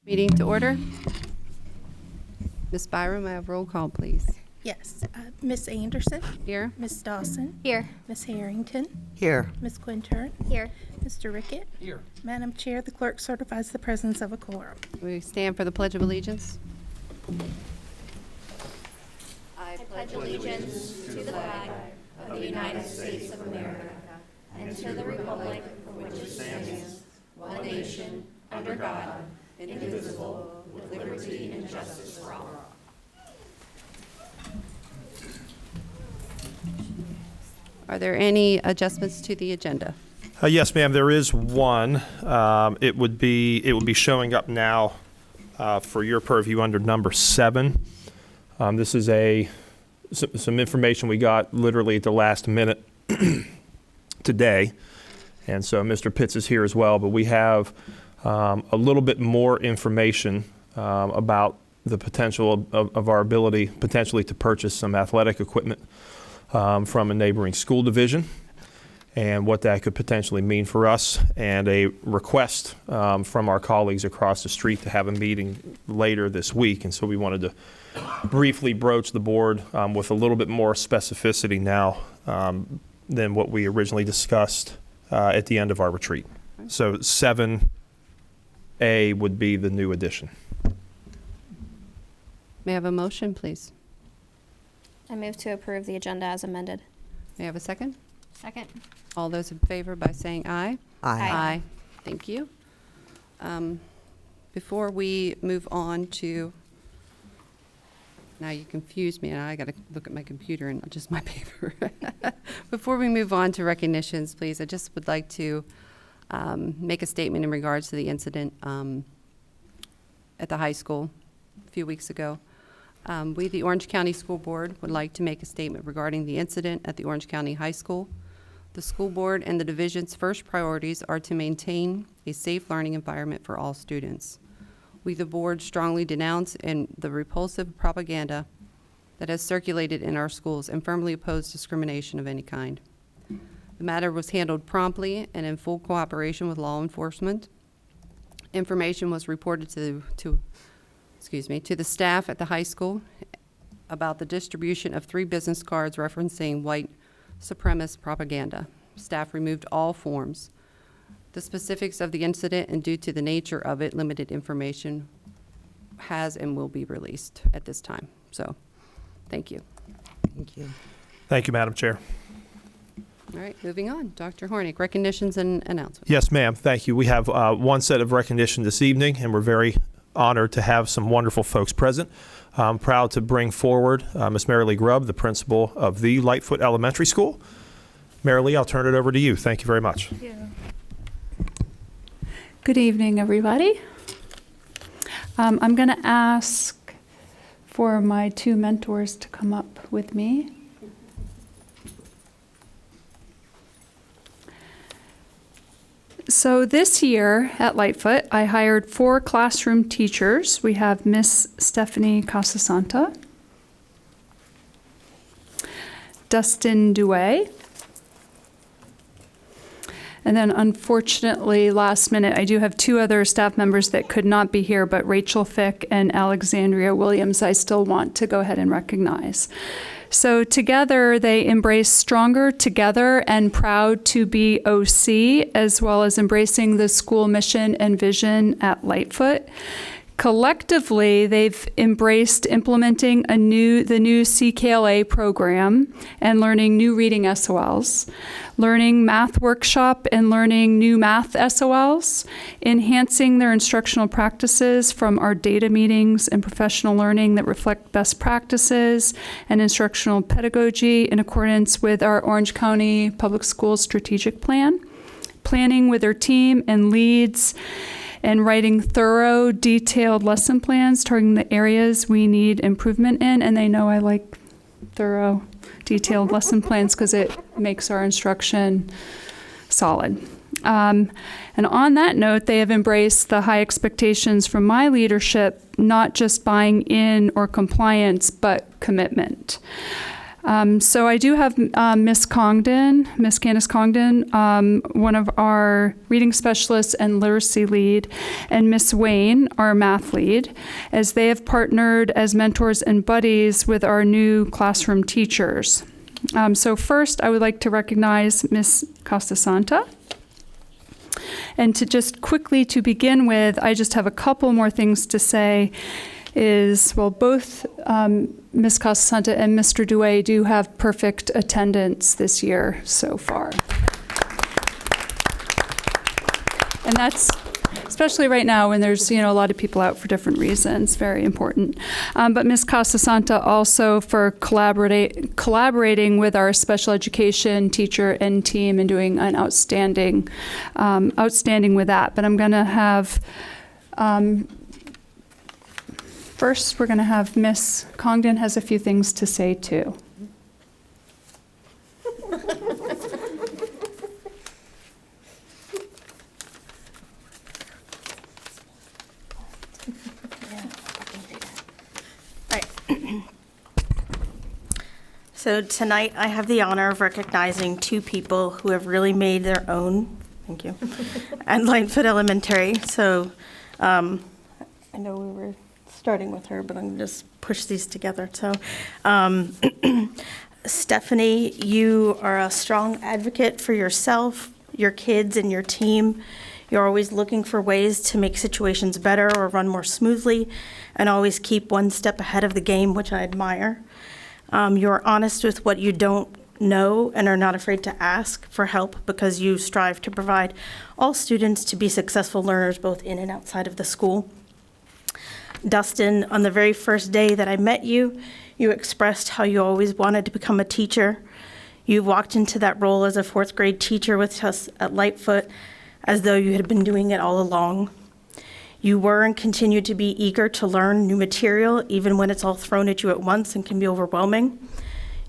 Meeting to order. Ms. Byram, I have roll call, please. Yes. Miss Anderson? Here. Miss Dawson? Here. Miss Harrington? Here. Miss Quintern? Here. Mr. Rickett? Here. Madam Chair, the clerk certifies the presence of a quorum. We stand for the Pledge of Allegiance. I pledge allegiance to the flag of the United States of America and to the republic for which it stands, one nation, under God, indivisible, with liberty and justice for all. Are there any adjustments to the agenda? Yes, ma'am, there is one. It would be showing up now for your purview under number 7. This is some information we got literally at the last minute today. And so Mr. Pitts is here as well, but we have a little bit more information about the potential of our ability potentially to purchase some athletic equipment from a neighboring school division, and what that could potentially mean for us, and a request from our colleagues across the street to have a meeting later this week. And so we wanted to briefly broach the board with a little bit more specificity now than what we originally discussed at the end of our retreat. So 7A would be the new addition. May I have a motion, please? I move to approve the agenda as amended. May I have a second? Second. All those in favor by saying aye. Aye. Thank you. Before we move on to, now you confused me, and I got to look at my computer and not just my paper. Before we move on to recognitions, please, I just would like to make a statement in regards to the incident at the high school a few weeks ago. We, the Orange County School Board, would like to make a statement regarding the incident at the Orange County High School. The school board and the division's first priorities are to maintain a safe learning environment for all students. We, the board, strongly denounce the repulsive propaganda that has circulated in our schools and firmly oppose discrimination of any kind. The matter was handled promptly and in full cooperation with law enforcement. Information was reported to the staff at the high school about the distribution of 3 business cards referencing white supremacist propaganda. Staff removed all forms. The specifics of the incident and due to the nature of it, limited information has and will be released at this time. So, thank you. Thank you. Thank you, Madam Chair. All right, moving on. Dr. Hornick, recognitions and announcements. Yes, ma'am. Thank you. We have one set of recognition this evening, and we're very honored to have some wonderful folks present. I'm proud to bring forward Ms. Marilee Grubb, the principal of the Lightfoot Elementary School. Marilee, I'll turn it over to you. Thank you very much. Thank you. Good evening, everybody. I'm going to ask for my 2 mentors to come up with me. So this year at Lightfoot, I hired 4 classroom teachers. We have Miss Stephanie Casasanta, Dustin Douay, and then unfortunately, last minute, I do have 2 other staff members that could not be here, but Rachel Fick and Alexandria Williams, I still want to go ahead and recognize. So together, they embrace Stronger Together and Proud to be OC, as well as embracing the school mission and vision at Lightfoot. Collectively, they've embraced implementing the new CKLA program and learning new reading SOLs, learning math workshop and learning new math SOLs, enhancing their instructional practices from our data meetings and professional learning that reflect best practices and instructional pedagogy in accordance with our Orange County Public Schools strategic plan, planning with their team and leads, and writing thorough, detailed lesson plans targeting the areas we need improvement in. And they know I like thorough, detailed lesson plans because it makes our instruction solid. And on that note, they have embraced the high expectations from my leadership, not just buying in or compliance, but commitment. So I do have Miss Congdon, Miss Candace Congdon, one of our reading specialists and literacy lead, and Miss Wayne, our math lead, as they have partnered as mentors and buddies with our new classroom teachers. So first, I would like to recognize Miss Costasanta. And to just quickly to begin with, I just have a couple more things to say is, well, both Ms. Costasanta and Mr. Douay do have perfect attendance this year so far. And that's, especially right now when there's, a lot of people out for different reasons, very important. But Ms. Costasanta also for collaborating with our special education teacher and team and doing an outstanding with that. But I'm going to have, first we're going to have Ms. Congdon has a few things to say too. So tonight I have the honor of recognizing two people who have really made their own, thank you, at Lightfoot Elementary. So I know we were starting with her, but I'm going to just push these together. So Stephanie, you are a strong advocate for yourself, your kids, and your team. You're always looking for ways to make situations better or run more smoothly, and always keep one step ahead of the game, which I admire. You're honest with what you don't know and are not afraid to ask for help because you strive to provide all students to be successful learners both in and outside of the school. Dustin, on the very first day that I met you, you expressed how you always wanted to become a teacher. You walked into that role as a fourth grade teacher with us at Lightfoot as though you had been doing it all along. You were and continue to be eager to learn new material, even when it's all thrown at you at once and can be overwhelming.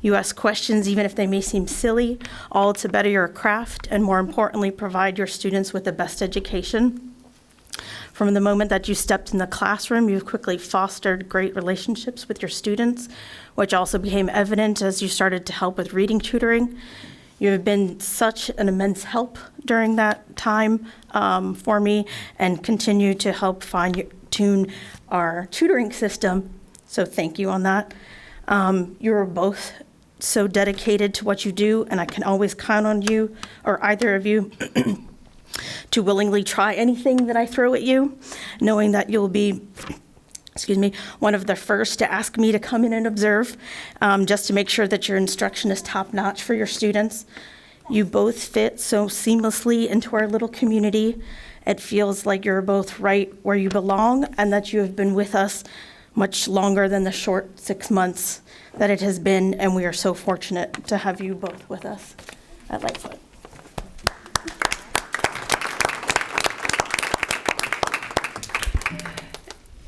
You ask questions, even if they may seem silly, all to better your craft and, more importantly, provide your students with the best education. From the moment that you stepped in the classroom, you've quickly fostered great relationships with your students, which also became evident as you started to help with reading tutoring. You have been such an immense help during that time for me and continue to help fine-tune our tutoring system. So thank you on that. You are both so dedicated to what you do, and I can always count on you, or either of you, to willingly try anything that I throw at you, knowing that you'll be one of the first to ask me to come in and observe, just to make sure that your instruction is top-notch for your students. You both fit so seamlessly into our little community. It feels like you're both right where you belong and that you have been with us much longer than the short 6 months that it has been, and we are so fortunate to have you both with us at Lightfoot.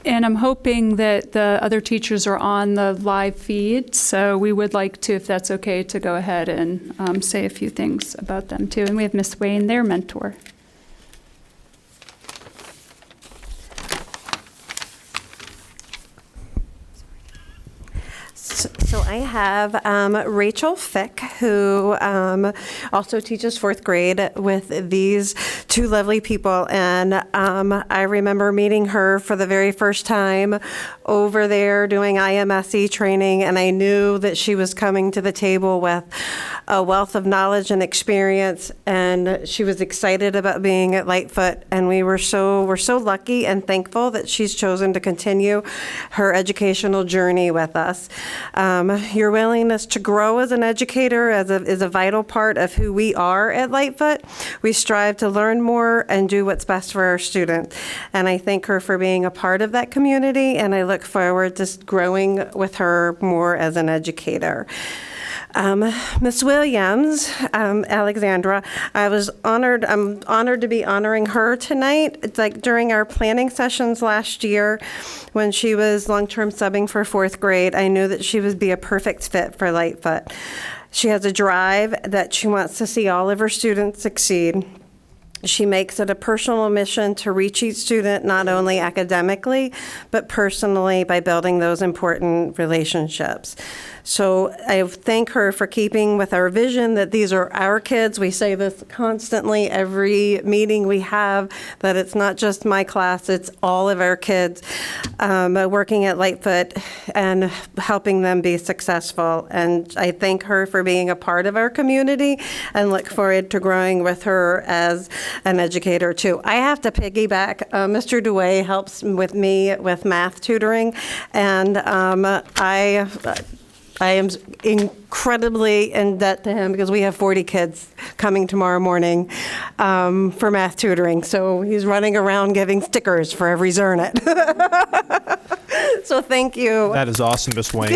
And I'm hoping that the other teachers are on the live feed, so we would like to, if that's okay, to go ahead and say a few things about them too. And we have Miss Wayne, their mentor. So I have Rachel Fick, who also teaches fourth grade with these two lovely people. And I remember meeting her for the very first time over there doing IMSE training, and I knew that she was coming to the table with a wealth of knowledge and experience, and she was excited about being at Lightfoot. And we're so lucky and thankful that she's chosen to continue her educational journey with us. Your willingness to grow as an educator is a vital part of who we are at Lightfoot. We strive to learn more and do what's best for our students. And I thank her for being a part of that community, and I look forward to growing with her more as an educator. Miss Williams, Alexandra, I'm honored to be honoring her tonight. It's like during our planning sessions last year when she was long-term subbing for fourth grade, I knew that she would be a perfect fit for Lightfoot. She has a drive that she wants to see all of her students succeed. She makes it a personal mission to reach each student, not only academically, but personally by building those important relationships. So I thank her for keeping with our vision that these are our kids. We say this constantly every meeting we have, that it's not just my class, it's all of our kids, working at Lightfoot and helping them be successful. And I thank her for being a part of our community and look forward to growing with her as an educator too. I have to piggyback. Mr. Dewey helps with me with math tutoring, and I am incredibly in debt to him because we have 40 kids coming tomorrow morning for math tutoring. So he's running around giving stickers for every Zernit. So thank you. That is awesome, Ms. Wayne.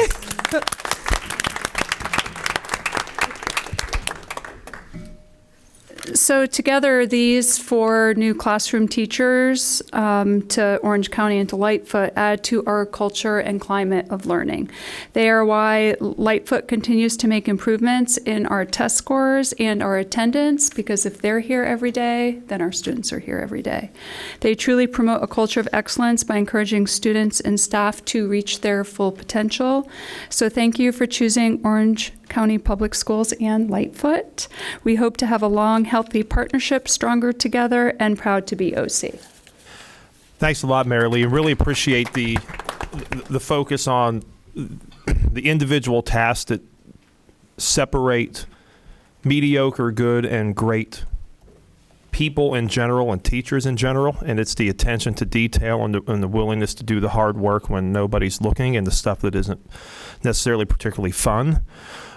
So together, these 4 new classroom teachers to Orange County and to Lightfoot add to our culture and climate of learning. They are why Lightfoot continues to make improvements in our test scores and our attendance, because if they're here every day, then our students are here every day. They truly promote a culture of excellence by encouraging students and staff to reach their full potential. So thank you for choosing Orange County Public Schools and Lightfoot. We hope to have a long, healthy partnership, stronger together, and proud to be OC. Thanks a lot, Mary Lee. Really appreciate the focus on the individual tasks that separate mediocre, good, and great people in general and teachers in general. And it's the attention to detail and the willingness to do the hard work when nobody's looking and the stuff that isn't necessarily particularly fun.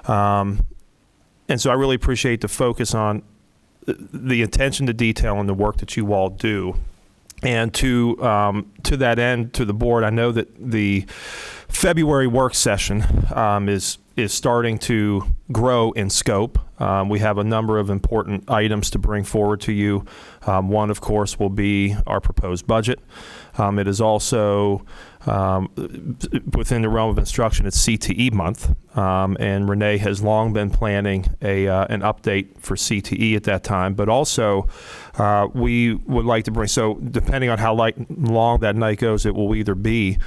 And so I really appreciate the focus on the attention to detail and the work that you all do. And to that end, to the board, I know that the February work session is starting to grow in scope. We have a number of important items to bring forward to you. One, of course, will be our proposed budget. It is also within the realm of instruction, it's CTE month, and Renee has long been planning an update for CTE at that time. But also, we would like to bring, so depending on how long that night goes, it will either be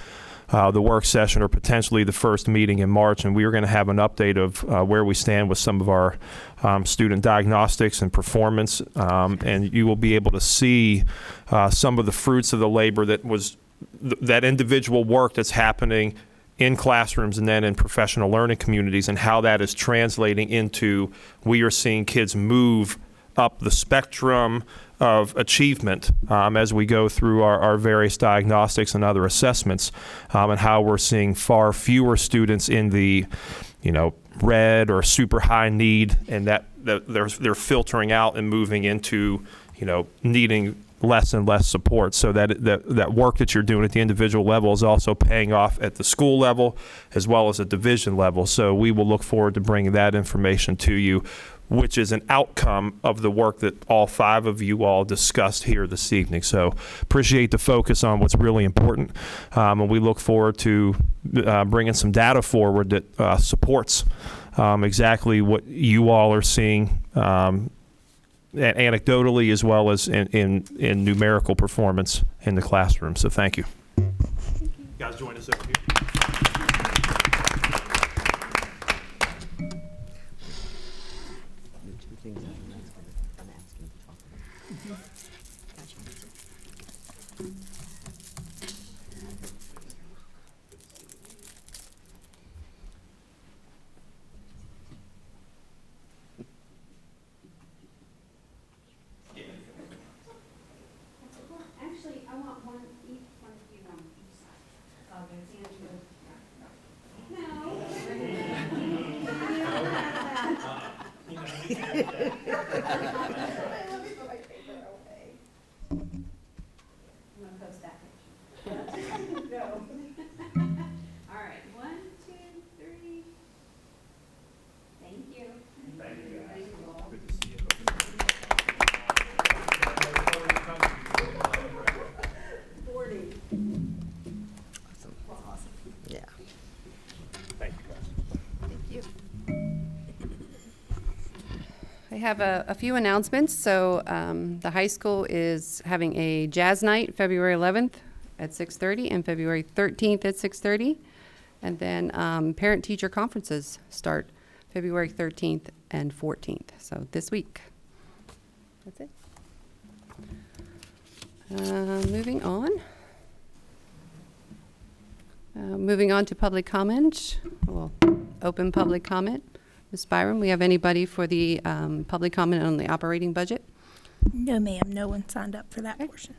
the work session or potentially the first meeting in March, and we are going to have an update of where we stand with some of our student diagnostics and performance, and you will be able to see some of the fruits of the labor that individual work that's happening in classrooms and then in professional learning communities, and how that is translating into, we are seeing kids move up the spectrum of achievement as we go through our various diagnostics and other assessments, and how we're seeing far fewer students in the, red or super high need, and that they're filtering out and moving into, needing less and less support. So that work that you're doing at the individual level is also paying off at the school level as well as a division level. So we will look forward to bringing that information to you, which is an outcome of the work that all 5 of you all discussed here this evening. So appreciate the focus on what's really important, and we look forward to bringing some data forward that supports exactly what you all are seeing anecdotally as well as in numerical performance in the classroom. So thank you. Guys, join us over here. Actually, I want one each of you on each side. I'm gonna post that picture. Go. All right, 1, 2, 3. Thank you. Thank you, guys. Thank you all. Good to see you. Awesome. Yeah. Thank you, guys. Thank you. I have a few announcements. So the high school is having a jazz night February 11th at 6:30 and February 13th at 6:30. And then parent-teacher conferences start February 13th and 14th, so this week. That's it. Moving on. Moving on to public comment. Well, open public comment. Ms. Byram, we have anybody for the public comment on the operating budget? No, ma'am, no one signed up for that portion.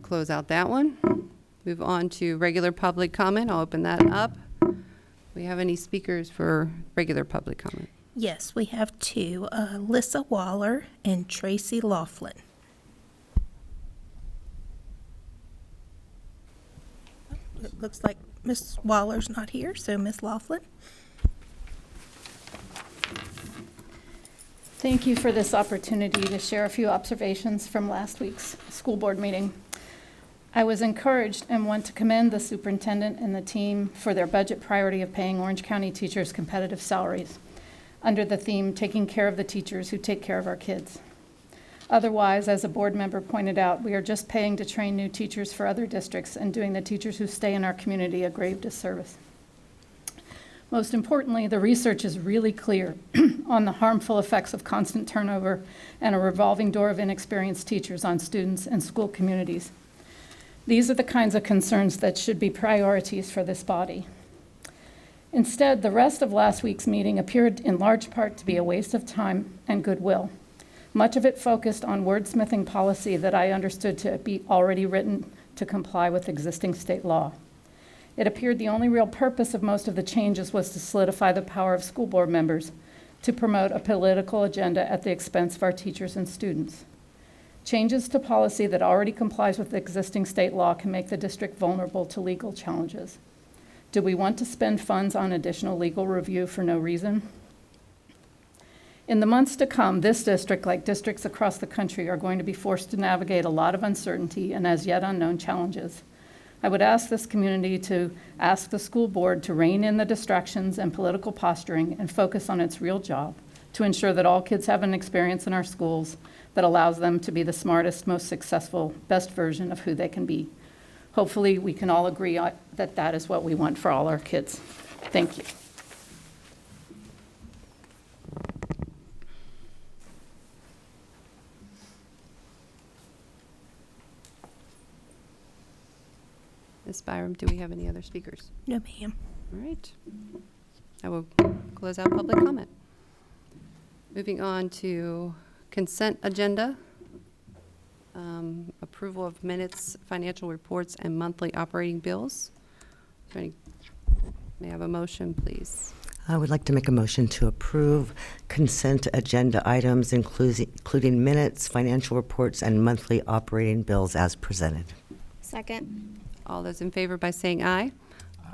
Close out that one. Move on to regular public comment. I'll open that up. We have any speakers for regular public comment? Yes, we have two, Lissa Waller and Tracy Laughlin. It looks like Miss Waller's not here, so Miss Laughlin. Thank you for this opportunity to share a few observations from last week's school board meeting. I was encouraged and want to commend the superintendent and the team for their budget priority of paying Orange County teachers competitive salaries under the theme, taking care of the teachers who take care of our kids. Otherwise, as a board member pointed out, we are just paying to train new teachers for other districts and doing the teachers who stay in our community a grave disservice. Most importantly, the research is really clear on the harmful effects of constant turnover and a revolving door of inexperienced teachers on students and school communities. These are the kinds of concerns that should be priorities for this body. Instead, the rest of last week's meeting appeared in large part to be a waste of time and goodwill. Much of it focused on wordsmithing policy that I understood to be already written to comply with existing state law. It appeared the only real purpose of most of the changes was to solidify the power of school board members to promote a political agenda at the expense of our teachers and students. Changes to policy that already complies with existing state law can make the district vulnerable to legal challenges. Do we want to spend funds on additional legal review for no reason? In the months to come, this district, like districts across the country, are going to be forced to navigate a lot of uncertainty and as yet unknown challenges. I would ask this community to ask the school board to rein in the distractions and political posturing and focus on its real job, to ensure that all kids have an experience in our schools that allows them to be the smartest, most successful, best version of who they can be. Hopefully, we can all agree that that is what we want for all our kids. Thank you. Ms. Byram, do we have any other speakers? No, ma'am. All right. I will close out public comment. Moving on to consent agenda. Approval of minutes, financial reports, and monthly operating bills. May I have a motion, please? I would like to make a motion to approve consent agenda items, including minutes, financial reports, and monthly operating bills as presented. Second. All those in favor by saying aye?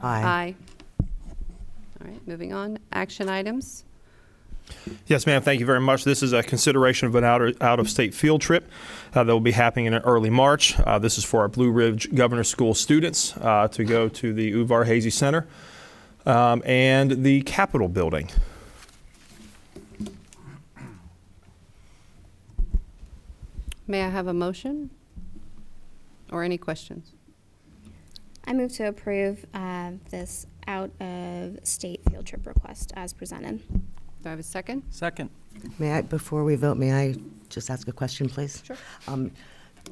Aye. All right, moving on. Action items. Yes, ma'am. Thank you very much. This is a consideration of an out-of-state field trip that will be happening in early March. This is for our Blue Ridge Governor School students to go to the Uvar Hazy Center and the Capitol Building. May I have a motion or any questions? I move to approve this out-of-state field trip request as presented. Do I have a second? Second. Before we vote, may I just ask a question, please? Sure.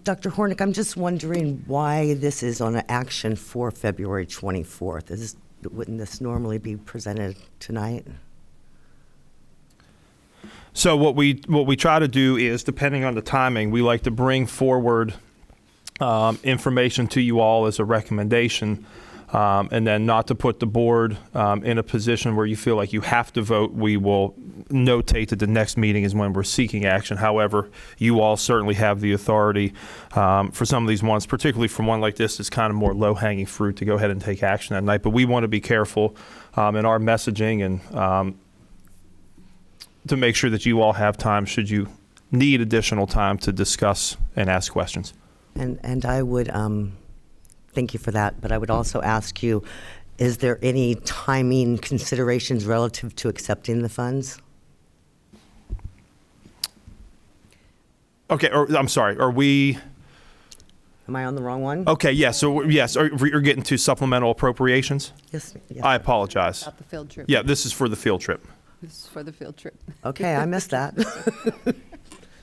Dr. Hornick, I'm just wondering why this is on an action for February 24th. Wouldn't this normally be presented tonight? So what we try to do is, depending on the timing, we like to bring forward information to you all as a recommendation, and then not to put the board in a position where you feel like you have to vote. We will notate that the next meeting is when we're seeking action. However, you all certainly have the authority for some of these ones, particularly for one like this, it's kind of more low-hanging fruit to go ahead and take action that night. But we want to be careful in our messaging and to make sure that you all have time should you need additional time to discuss and ask questions. And I would thank you for that, but I would also ask you, is there any timing considerations relative to accepting the funds? Okay, I'm sorry, are we... Am I on the wrong one? Okay, yes, so, yes, you're getting to supplemental appropriations? Yes. I apologize. About the field trip. Yeah, this is for the field trip. This is for the field trip. Okay, I missed that.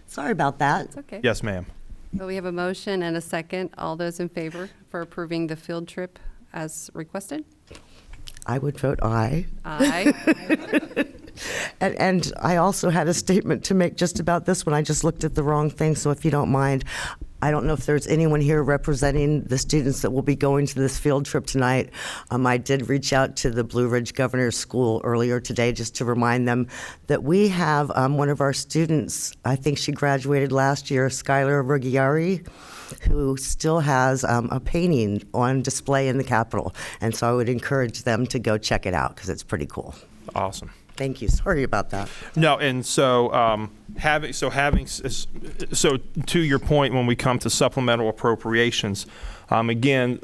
Sorry about that. It's okay. Yes, ma'am. Well, we have a motion and a second. All those in favor for approving the field trip as requested? I would vote aye. Aye. And I also had a statement to make just about this one. I just looked at the wrong thing, so if you don't mind, I don't know if there's anyone here representing the students that will be going to this field trip tonight. I did reach out to the Blue Ridge Governor's School earlier today just to remind them that we have one of our students, I think she graduated last year, Skylar Ruggieri, who still has a painting on display in the Capitol. And so I would encourage them to go check it out because it's pretty cool. Awesome. Thank you. Sorry about that. No, and so so to your point, when we come to supplemental appropriations, again,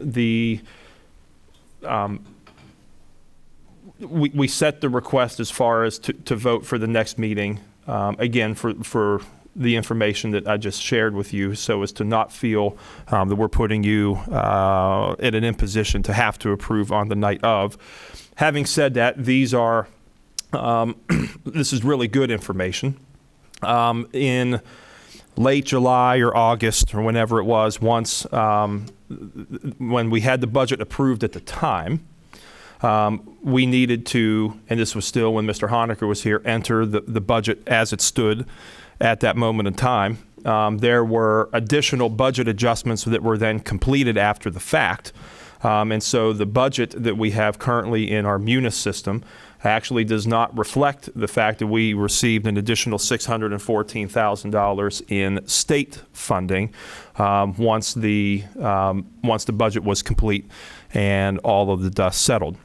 we set the request as far as to vote for the next meeting, again, for the information that I just shared with you, so as to not feel that we're putting you in an imposition to have to approve on the night of. Having said that, these are this is really good information. In late July or August or whenever it was, once when we had the budget approved at the time, we needed to, and this was still when Mr. Honaker was here, enter the budget as it stood at that moment in time. There were additional budget adjustments that were then completed after the fact. And so the budget that we have currently in our Munis system actually does not reflect the fact that we received an additional $614,000 in state funding once the budget was complete and all of the dust settled.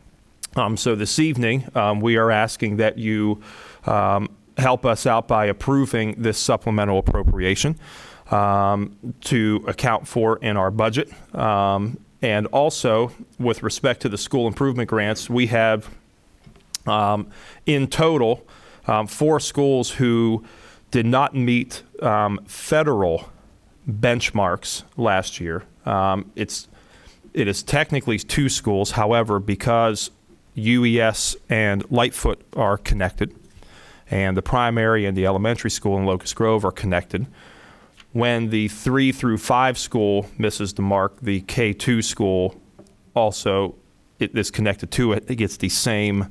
So this evening, we are asking that you help us out by approving this supplemental appropriation to account for in our budget. And also, with respect to the school improvement grants, we have in total 4 schools who did not meet federal benchmarks last year. It is technically 2 schools. However, because UES and Lightfoot are connected, and the primary and the elementary school in Locust Grove are connected, when the 3 through 5 school misses the mark, the K2 school also is connected to it. It gets the same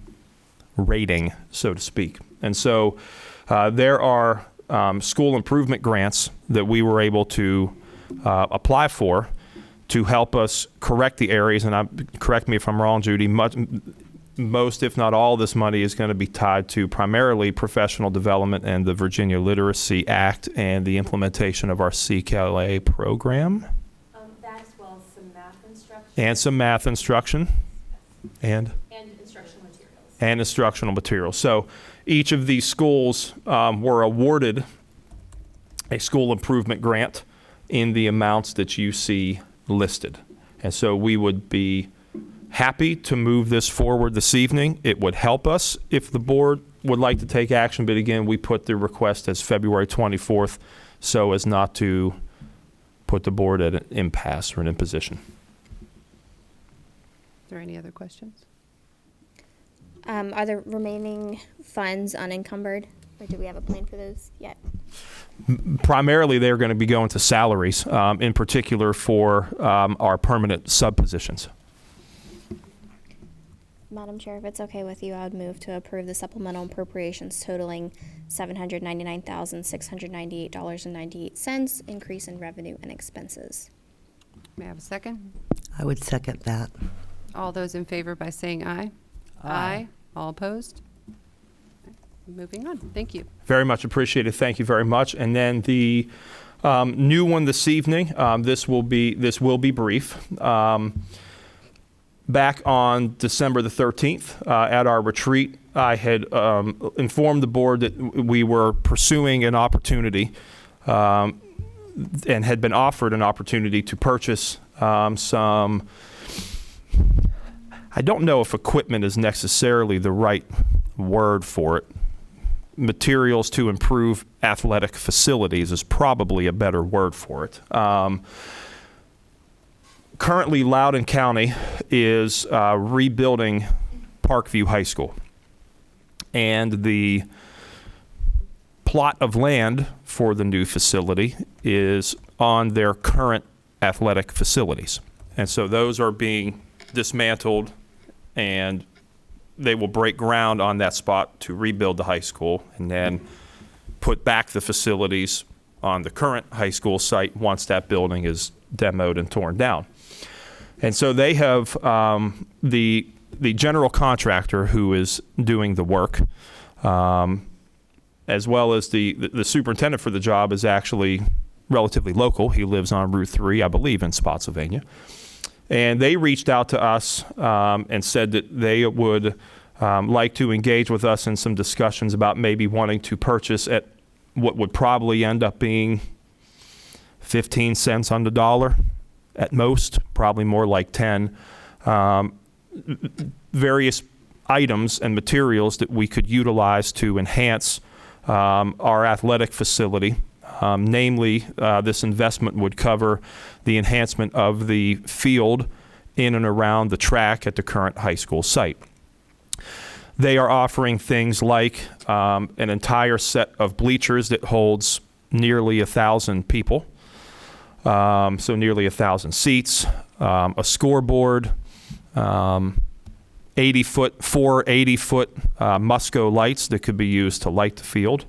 rating, so to speak. And so there are school improvement grants that we were able to apply for to help us correct the areas. And correct me if I'm wrong, Judy, most, if not all, of this money is going to be tied to primarily professional development and the Virginia Literacy Act and the implementation of our CKLA program. That as well as some math instruction. And some math instruction. And Instructional materials. And instructional materials. So each of these schools were awarded a school improvement grant in the amounts that you see listed. And so we would be happy to move this forward this evening. It would help us if the board would like to take action, but again, we put the request as February 24th so as not to put the board at an impasse or an imposition. Is there any other questions? Are the remaining funds unencumbered, or do we have a plan for those yet? Primarily, they're going to be going to salaries, in particular for our permanent sub-positions. Madam Chair, if it's okay with you, I would move to approve the supplemental appropriations totaling $799,698.98, increase in revenue and expenses. May I have a second? I would second that. All those in favor by saying aye? Aye. All opposed? Moving on. Thank you. Very much appreciated. Thank you very much. And then the new one this evening, this will be brief. Back on December the 13th, at our retreat, I had informed the board that we were pursuing an opportunity and had been offered an opportunity to purchase some, I don't know if equipment is necessarily the right word for it. Materials to improve athletic facilities is probably a better word for it. currently, Loudoun County is rebuilding Parkview High School. And the plot of land for the new facility is on their current athletic facilities. And so those are being dismantled, and they will break ground on that spot to rebuild the high school and then put back the facilities on the current high school site once that building is demoed and torn down. And so they have the general contractor who is doing the work, as well as the superintendent for the job is actually relatively local. He lives on Route 3, I believe, in Spotsylvania. And they reached out to us and said that they would like to engage with us in some discussions about maybe wanting to purchase at what would probably end up being 15 cents on the dollar at most, probably more like 10, various items and materials that we could utilize to enhance our athletic facility. Namely, this investment would cover the enhancement of the field in and around the track at the current high school site. They are offering things like an entire set of bleachers that holds nearly 1,000 people, so nearly 1,000 seats, a scoreboard, 80-foot Musco lights that could be used to light the field.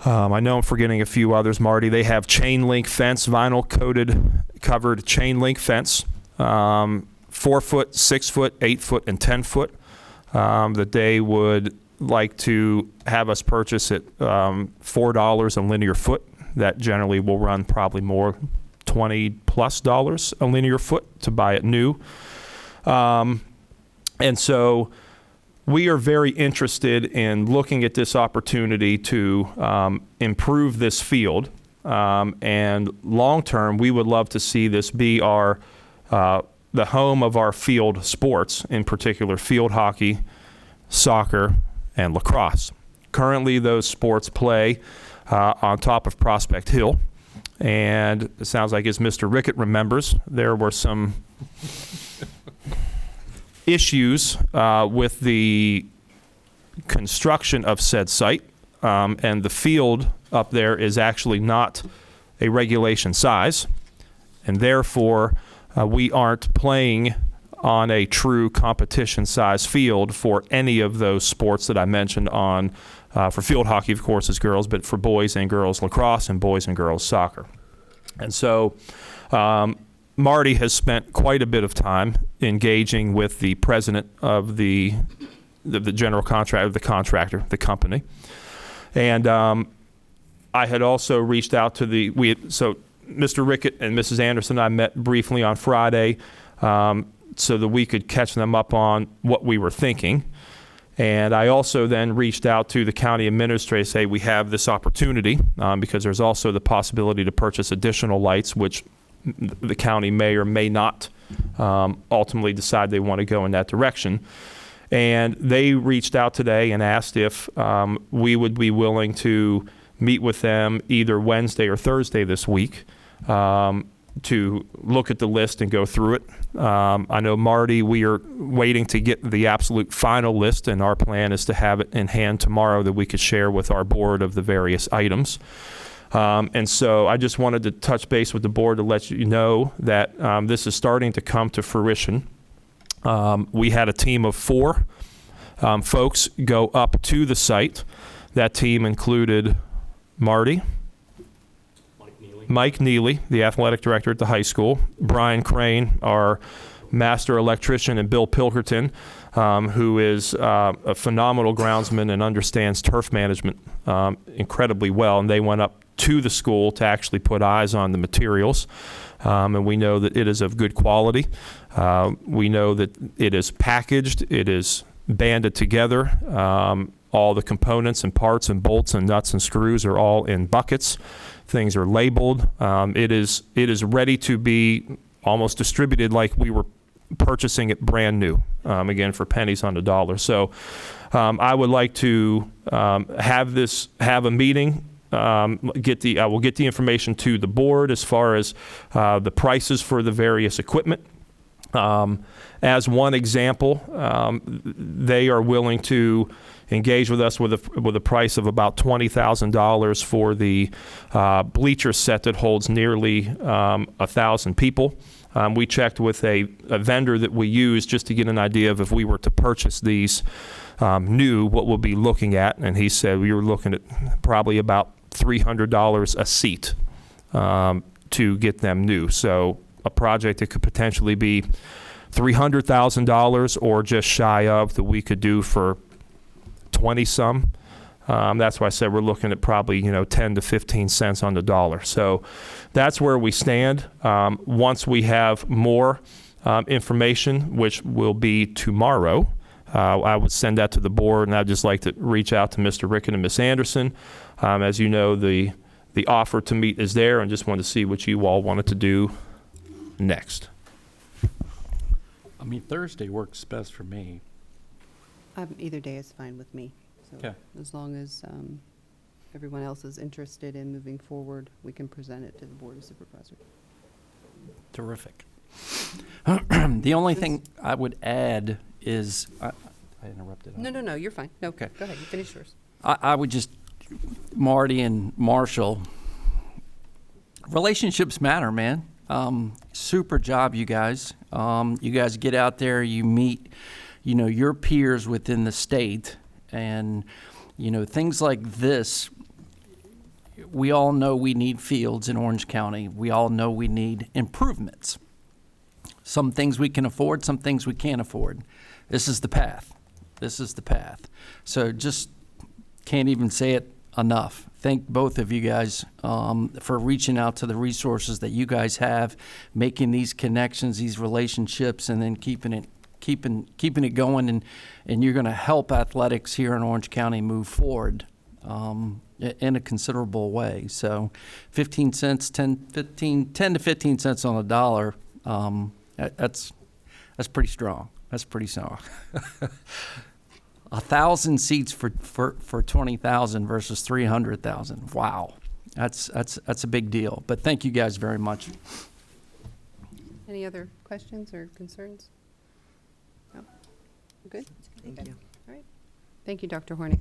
I know I'm forgetting a few others, Marty. They have chain link fence, vinyl covered chain link fence, 4-foot, 6-foot, 8-foot, and 10-foot that they would like to have us purchase at $4 a linear foot. That generally will run probably more $20+ a linear foot to buy it new. And so we are very interested in looking at this opportunity to improve this field. And long term, we would love to see this be our the home of our field sports, in particular field hockey, soccer, and lacrosse. Currently, those sports play on top of Prospect Hill. And it sounds like, as Mr. Rickett remembers, there were some issues with the construction of said site, and the field up there is actually not a regulation size, and therefore we aren't playing on a true competition size field for any of those sports that I mentioned on for field hockey, of course, is girls, but for boys and girls lacrosse and boys and girls soccer. And so Marty has spent quite a bit of time engaging with the president of the general contractor, the contractor, the company. And I had also reached out to so Mr. Rickett and Mrs. Anderson and I met briefly on Friday so that we could catch them up on what we were thinking. And I also then reached out to the county administrator to say we have this opportunity because there's also the possibility to purchase additional lights, which the county may or may not ultimately decide they want to go in that direction. And they reached out today and asked if we would be willing to meet with them either Wednesday or Thursday this week to look at the list and go through it. I know, Marty, we are waiting to get the absolute final list, and our plan is to have it in hand tomorrow that we could share with our board of the various items. And so I just wanted to touch base with the board to let you know that this is starting to come to fruition. We had a team of 4 folks go up to the site. That team included Marty, Mike Neely, the athletic director at the high school, Brian Crane, our master electrician, and Bill Pilkerton, who is a phenomenal groundsman and understands turf management incredibly well. And they went up to the school to actually put eyes on the materials. And we know that it is of good quality. We know that it is packaged, it is banded together. All the components and parts and bolts and nuts and screws are all in buckets. Things are labeled. It is ready to be almost distributed like we were purchasing it brand new, again, for pennies on the dollar. So I would like to have a meeting I will get the information to the board as far as the prices for the various equipment. As one example, they are willing to engage with us with a price of about $20,000 for the bleacher set that holds nearly 1,000 people. We checked with a vendor that we use just to get an idea of if we were to purchase these new, what we'll be looking at, and he said we were looking at probably about $300 a seat to get them new. So a project that could potentially be $300,000 or just shy of that we could do for 20 some. That's why I said we're looking at probably 10 to 15 cents on the dollar. So that's where we stand. Once we have more information, which will be tomorrow, I would send that to the board, and I'd just like to reach out to Mr. Rickett and Ms. Anderson. As you know, the offer to meet is there, and just wanted to see what you all wanted to do next. I mean, Thursday works best for me. Either day is fine with me. So Okay. as long as everyone else is interested in moving forward, we can present it to the Board of Supervisors. Terrific. The only thing I would add is, I interrupted. No, you're fine. No, Okay. go ahead, you finish yours. I would just, Marty and Marshall, relationships matter, man. Super job, you guys. You guys get out there, you meet, your peers within the state, and, things like this. We all know we need fields in Orange County. We all know we need improvements. Some things we can afford, some things we can't afford. This is the path. This is the path. So just can't even say it enough. Thank both of you guys for reaching out to the resources that you guys have, making these connections, these relationships, and then keeping it going. And you're going to help athletics here in Orange County move forward in a considerable way. So 15 cents, 10 to 15 cents on a dollar, that's pretty strong. That's pretty strong. 1,000 seats for 20,000 versus 300,000. Wow, that's a big deal. But thank you guys very much. Any other questions or concerns? No? Good? Thank you. All right. Thank you, Dr. Hornick.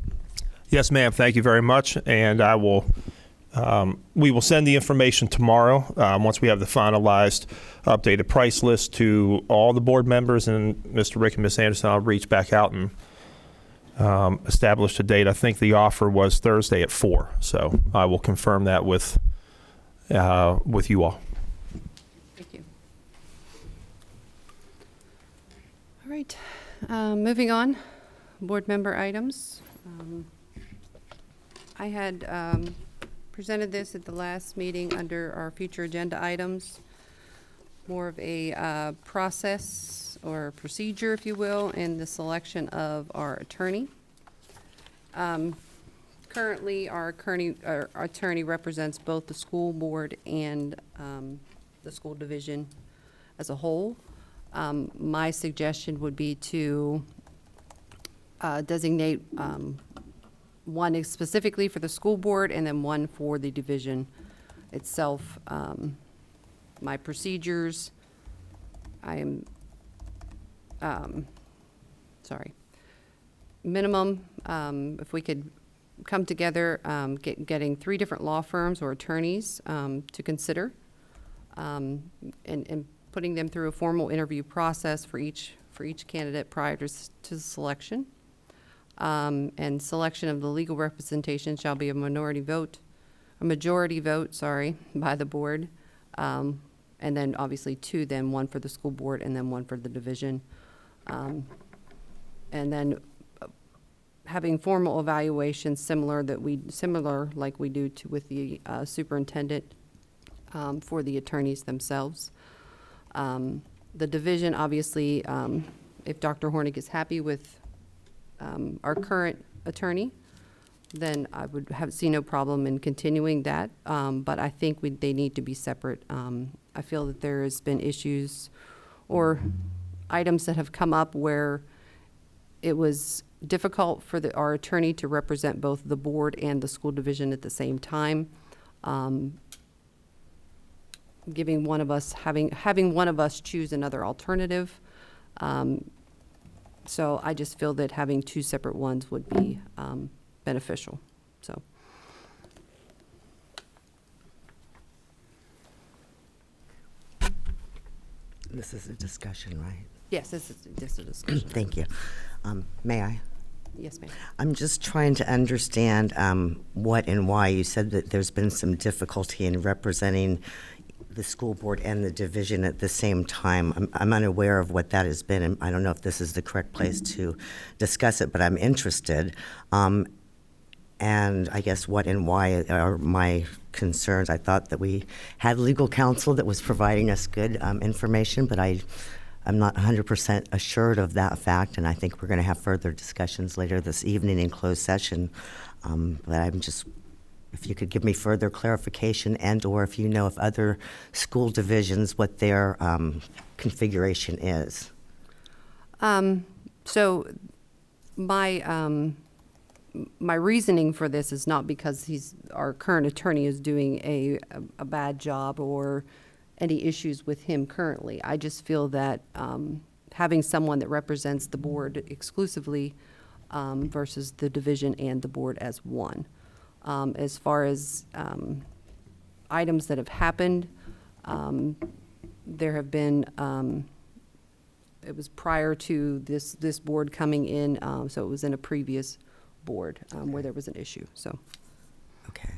Yes, ma'am. Thank you very much. And we will send the information tomorrow once we have the finalized updated price list to all the board members, and Mr. Rick and Ms. Anderson, I'll reach back out and establish a date. I think the offer was Thursday at 4, so I will confirm that with you all. Thank you. All right. Moving on, board member items. I had presented this at the last meeting under our future agenda items, more of a process or procedure, if you will, in the selection of our attorney. Currently, our attorney represents both the school board and the school division as a whole. My suggestion would be to designate one specifically for the school board and then one for the division itself. My procedures, minimum, if we could come together, getting 3 different law firms or attorneys to consider, and putting them through a formal interview process for each candidate prior to selection. And selection of the legal representation shall be a majority vote, by the board. And then obviously 2, then 1 for the school board and then 1 for the division. And then having formal evaluations similar like we do with the superintendent for the attorneys themselves. The division, obviously, if Dr. Hornick is happy with our current attorney, then I would see no problem in continuing that. But I think they need to be separate. I feel that there has been issues or items that have come up where it was difficult for our attorney to represent both the board and the school division at the same time. Giving one of us, having one of us choose another alternative. So I just feel that having two separate ones would be beneficial, so. This is a discussion, right? Yes, this is just a discussion. Thank you. May I? Yes, ma'am. I'm just trying to understand what and why. You said that there's been some difficulty in representing the school board and the division at the same time. I'm unaware of what that has been, and I don't know if this is the correct place to discuss it, but I'm interested. And I guess what and why are my concerns. I thought that we had legal counsel that was providing us good information, but I'm not 100% assured of that fact, and I think we're going to have further discussions later this evening in closed session. But I'm just, if you could give me further clarification, and or if you know of other school divisions, what their configuration is. So my reasoning for this is not because our current attorney is doing a bad job or any issues with him currently. I just feel that having someone that represents the board exclusively versus the division and the board as one. As far as items that have happened, there have been, it was prior to this board coming in, so it was in a previous board where there was an issue, so. Okay.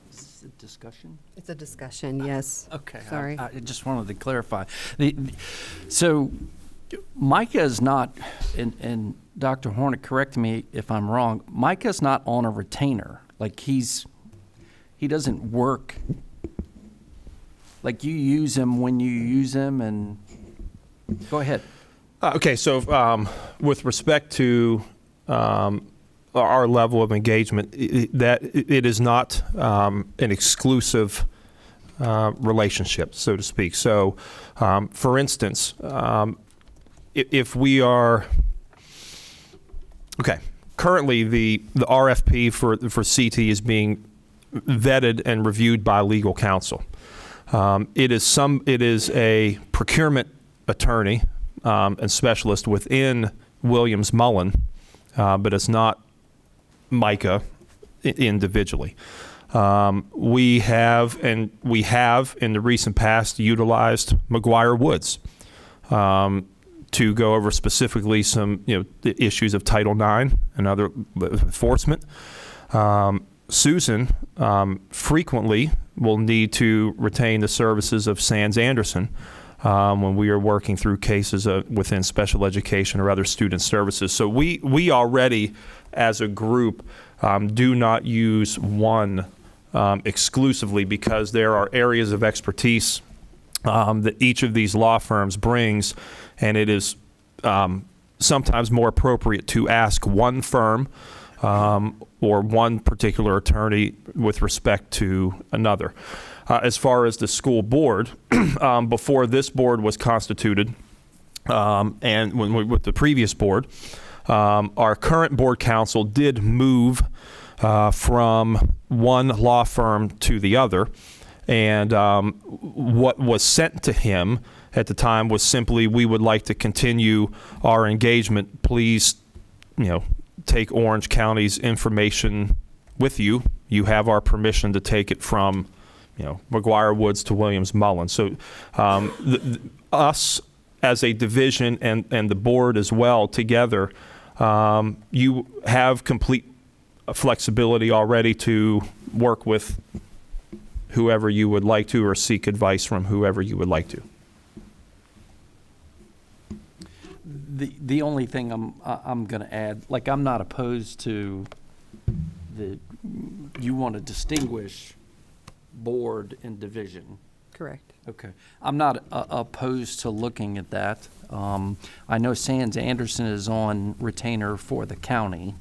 Is this a discussion? It's a discussion, yes. Okay. Sorry. I just wanted to clarify. So Micah is not, and Dr. Hornick, correct me if I'm wrong, Micah's not on a retainer. Like he doesn't work, like you use him when you use him, and go ahead. Okay, so with respect to our level of engagement, it is not an exclusive relationship, so to speak. So, for instance, if we are currently the RFP for CT is being vetted and reviewed by legal counsel. It is a procurement attorney and specialist within Williams Mullen, but it's not Micah individually. We have in the recent past utilized McGuire Woods to go over specifically some the issues of Title IX and other enforcement. Susan frequently will need to retain the services of Sands Anderson when we are working through cases within special education or other student services. So we already, as a group, do not use one exclusively, because there are areas of expertise that each of these law firms brings, and it is sometimes more appropriate to ask one firm or one particular attorney with respect to another. As far as the school board, before this board was constituted, and with the previous board, our current board counsel did move from one law firm to the other, and what was sent to him at the time was simply, we would like to continue our engagement. Please, take Orange County's information with you. You have our permission to take it from McGuire Woods to Williams Mullen. So us as a division and the board as well together, you have complete flexibility already to work with whoever you would like to, or seek advice from whoever you would like to. The only thing I'm going to add, like, I'm not opposed to you want to distinguish board and division. Correct. Okay. I'm not opposed to looking at that. I know Sands Anderson is on retainer for the county.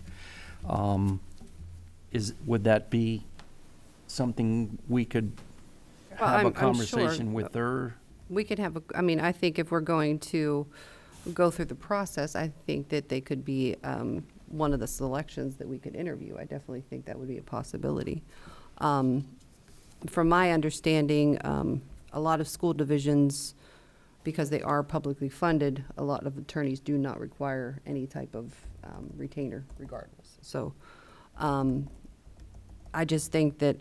Would that be something we could have a conversation with her? We could have I think if we're going to go through the process, I think that they could be one of the selections that we could interview. I definitely think that would be a possibility. From my understanding, a lot of school divisions, because they are publicly funded, a lot of attorneys do not require any type of retainer regardless. So I just think that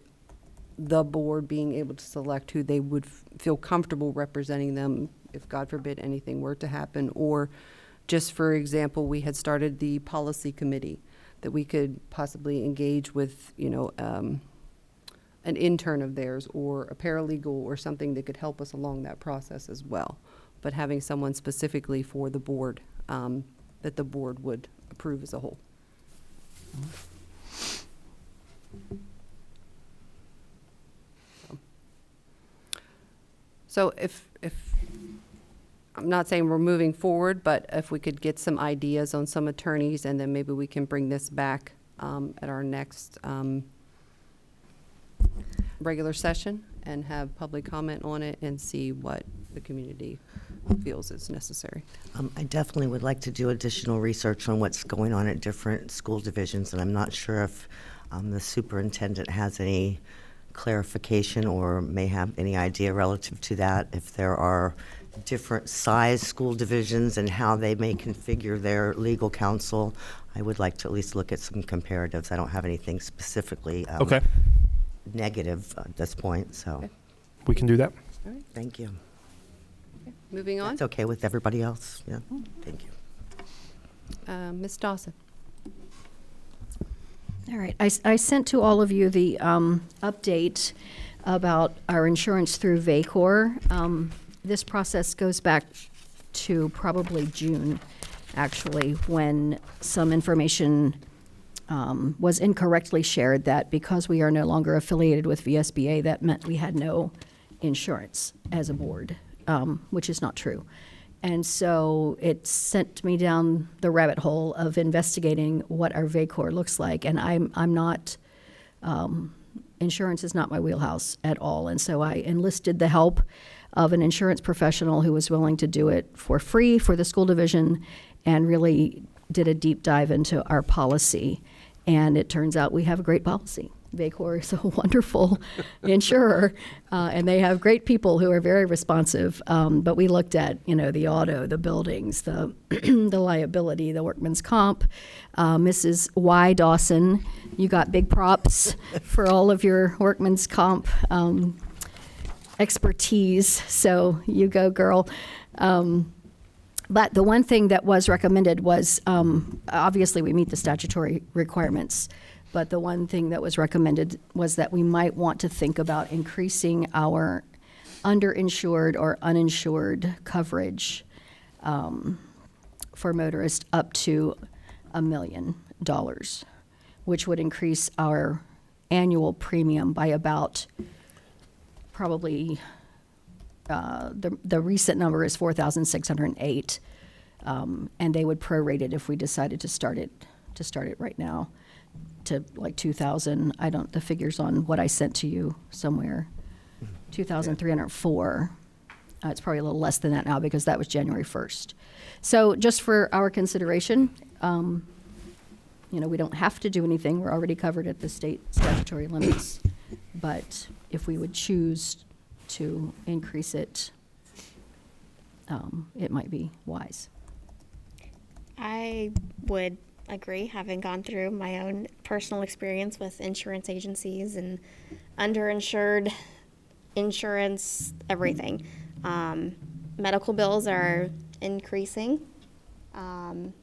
the board being able to select who they would feel comfortable representing them if, God forbid, anything were to happen, or just for example, we had started the policy committee, that we could possibly engage with, you know, an intern of theirs or a paralegal or something that could help us along that process as well. But having someone specifically for the board, that the board would approve as a whole. So if I'm not saying we're moving forward, but if we could get some ideas on some attorneys, and then maybe we can bring this back at our next regular session and have public comment on it and see what the community feels is necessary. I definitely would like to do additional research on what's going on at different school divisions, and I'm not sure if the superintendent has any clarification or may have any idea relative to that, if there are different size school divisions and how they may configure their legal counsel. I would like to at least look at some comparatives. I don't have anything specifically Okay. negative at this point, so Okay. We can do that. All right, thank you. moving on. It's okay with everybody else? Yeah, thank you. Ms. Dawson. All right, I sent to all of you the update about our insurance through VACOR. This process goes back to probably June, actually, when some information was incorrectly shared that because we are no longer affiliated with VSBA, that meant we had no insurance as a board, which is not true. And so it sent me down the rabbit hole of investigating what our VACOR looks like. And I'm not, insurance is not my wheelhouse at all. And so I enlisted the help of an insurance professional who was willing to do it for free for the school division and really did a deep dive into our policy. And it turns out we have a great policy. VACOR is a wonderful insurer, and they have great people who are very responsive. But we looked at, you know, the auto, the buildings, the the liability, the workman's comp. Mrs. Y. Dawson, you got big props for all of your workman's comp expertise. So you go, girl. But the one thing that was recommended was, obviously we meet the statutory requirements, but the one thing that was recommended was that we might want to think about increasing our underinsured or uninsured coverage for motorists up to $1 million, which would increase our annual premium by about probably the recent number is 4,608, and they would prorate it if we decided to start it right now to like 2,000. I don't, the figures on what I sent to you somewhere, 2,304. It's probably a little less than that now because that was January 1st. So just for our consideration, you know, we don't have to do anything. We're already covered at the state statutory limits, but if we would choose to increase it, it might be wise. I would agree, having gone through my own personal experience with insurance agencies and underinsured insurance, everything. Medical bills are increasing. And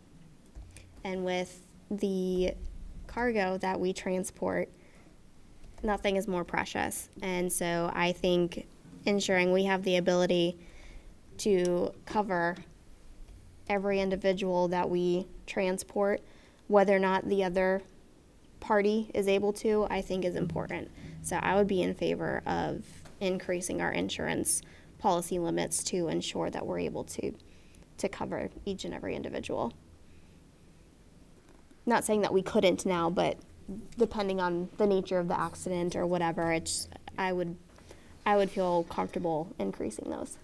with the cargo that we transport, nothing is more precious. And so I think ensuring we have the ability to cover every individual that we transport, whether or not the other party is able to, I think is important. So I would be in favor of increasing our insurance policy limits to ensure that we're able to cover each and every individual. Not saying that we couldn't now, but depending on the nature of the accident or whatever, I would feel comfortable increasing those.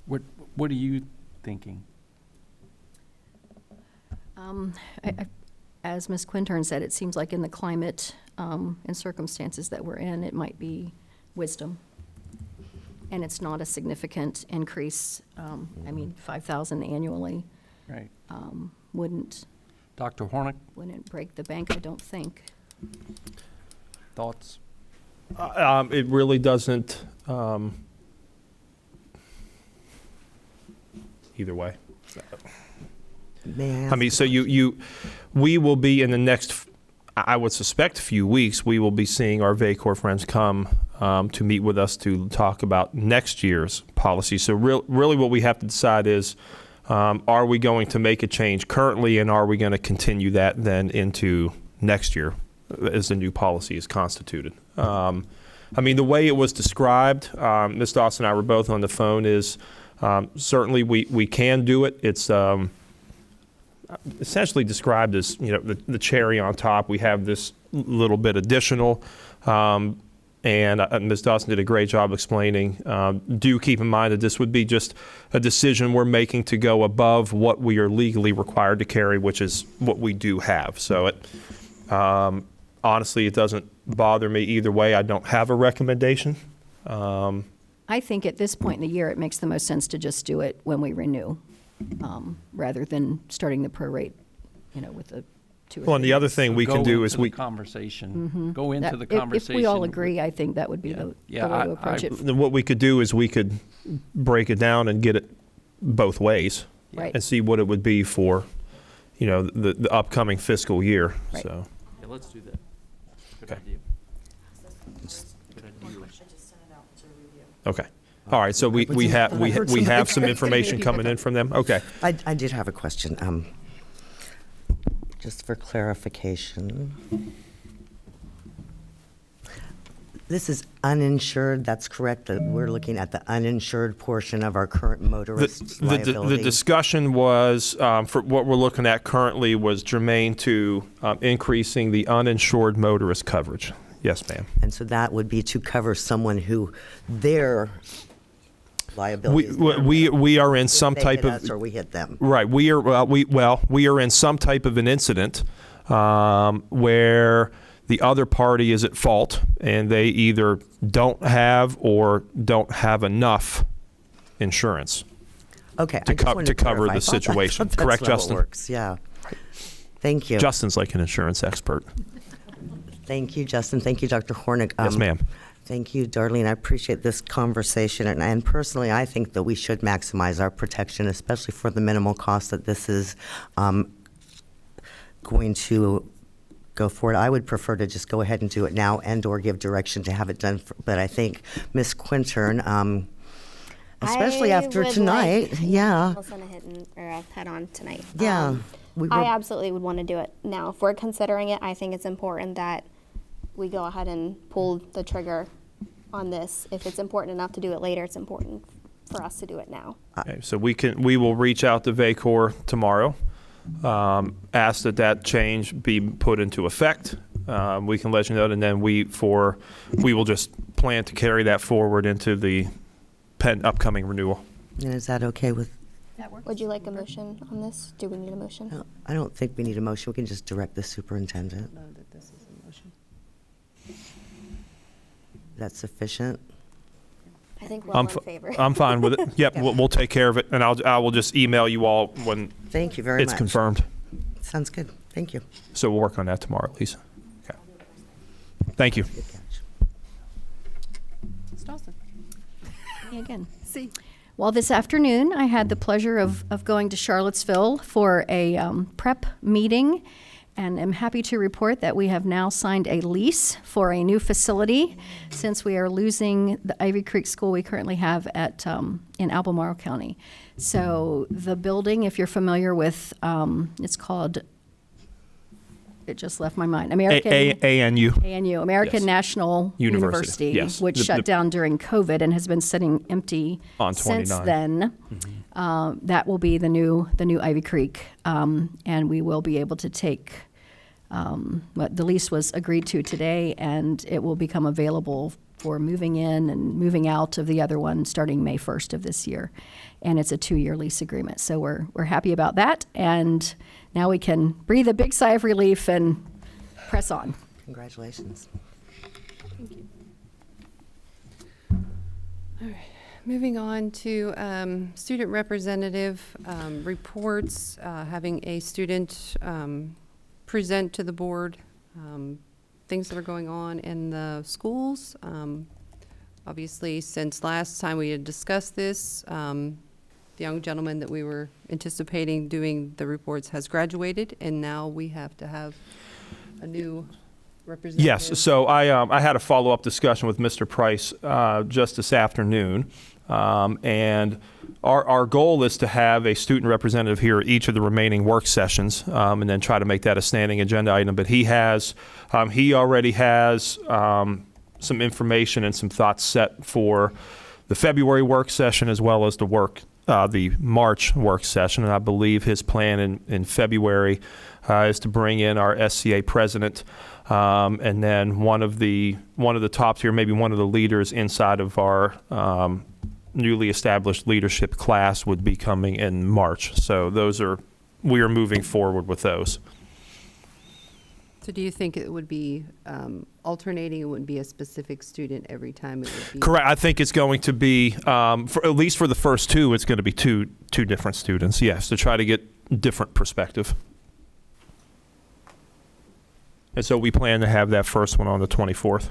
What do you thinking? As Ms. Quintern said, it seems like in the climate and circumstances that we're in, it might be wisdom. And it's not a significant increase. I mean, 5,000 annually Right. wouldn't Dr. Hornick, break the bank, I don't think. thoughts? It really doesn't, either way. May I ask I mean, so we will be in the next, I would suspect, few weeks, we will be seeing our VACOR friends come to meet with us to talk about next year's policy. So really what we have to decide is, are we going to make a change currently, and are we going to continue that then into next year as the new policy is constituted? I mean, the way it was described, Ms. Dawson and I were both on the phone, is certainly we can do it. It's essentially described as, you know, the cherry on top. We have this little bit additional, and Ms. Dawson did a great job explaining. Do keep in mind that this would be just a decision we're making to go above what we are legally required to carry, which is what we do have. So it, honestly, it doesn't bother me either way. I don't have a recommendation. I think at this point in the year, it makes the most sense to just do it when we renew, rather than starting the prorate, with the 2 or 3 Well, and the other weeks. thing we can do is we, Conversation. Go into That- the if- conversation. If we all agree, I think that would be Yeah. the Yeah, way to I- approach it. then what we could do is we could break it down and get it both ways Right. and see what it would be for, the upcoming fiscal year. Right. So, Yeah, let's do that. Good Okay. idea. Good idea. okay. All right. So we have some information coming in from them. Okay. I did have a question, just for clarification. This is uninsured, that's correct, that we're looking at the uninsured portion of our current motorist The liability? discussion was, for what we're looking at currently, was germane to increasing the uninsured motorist coverage. Yes, ma'am. And so that would be to cover someone who their liability is We are in some they type hit of us or we hit them. right. We are in some type of an incident where the other party is at fault, and they either don't have or don't have enough insurance. Okay. To I just co- wanted to cover clarify. the I thought situation. that's Correct, how it Justin? works, yeah. Thank you. Justin's like an insurance expert. Thank you, Justin. Thank you, Dr. Hornick. Yes, ma'am. Thank you, Darlene. I appreciate this conversation. And personally, I think that we should maximize our protection, especially for the minimal cost that this is going to go forward. I would prefer to just go ahead and do it now and/or give direction to have it done. But I think Ms. Quintern, especially I after would tonight, like- yeah, I'll send a head on tonight. yeah. We I were- absolutely would want to do it now. If we're considering it, I think it's important that we go ahead and pull the trigger on this. If it's important enough to do it later, it's important for us to do it now. Okay, so we will reach out to VACOR tomorrow, ask that change be put into effect. We can let you know, and then we will just plan to carry that forward into the upcoming renewal. And is that okay with? Would you like a motion on this? Do we need a motion? I don't think we need a motion. We can just direct the superintendent. That's sufficient? I think we're all in favor. I'm fine with it. Yep, we'll take care of it, and I will just email you all when Thank you very much. it's confirmed. Sounds good. Thank you. So we'll work on that tomorrow, Lisa. Okay. Thank you. Good catch. Ms. Dawson. Me again. See. Well, this afternoon, I had the pleasure of going to Charlottesville for a prep meeting, and am happy to report that we have now signed a lease for a new facility, since we are losing the Ivy Creek School we currently have in Albemarle County. So the building, if you're familiar with, it's called, it just left my mind, ANU. ANU, American Yes. National University, yes. which The- shut down during COVID and has been sitting empty On since 29. then. That will be the new Ivy Creek, and we will be able to take. The lease was agreed to today, and it will become available for moving in and moving out of the other one starting May 1st of this year. And it's a 2-year lease agreement. So we're happy about that. And now we can breathe a big sigh of relief and press on. Congratulations. Moving on to student representative reports, having a student present to the board things that are going on in the schools. Obviously, since last time we had discussed this, the young gentleman that we were anticipating doing the reports has graduated, and now we have to have a new representative. Yes, so I had a follow-up discussion with Mr. Price just this afternoon, and our goal is to have a student representative here at each of the remaining work sessions, and then try to make that a standing agenda item. But he already has some information and some thoughts set for the February work session as well as the March work session, and I believe his plan in February is to bring in our SCA president, and then one of the tops here, maybe one of the leaders inside of our newly established leadership class would be coming in March. So we are moving forward with those. So do you think it would be alternating? It wouldn't be a specific student every time? It would be Correct. I think it's going to be, at least for the first two, it's going to be two different students, yes, to try to get different perspective. And so we plan to have that first one on the 24th.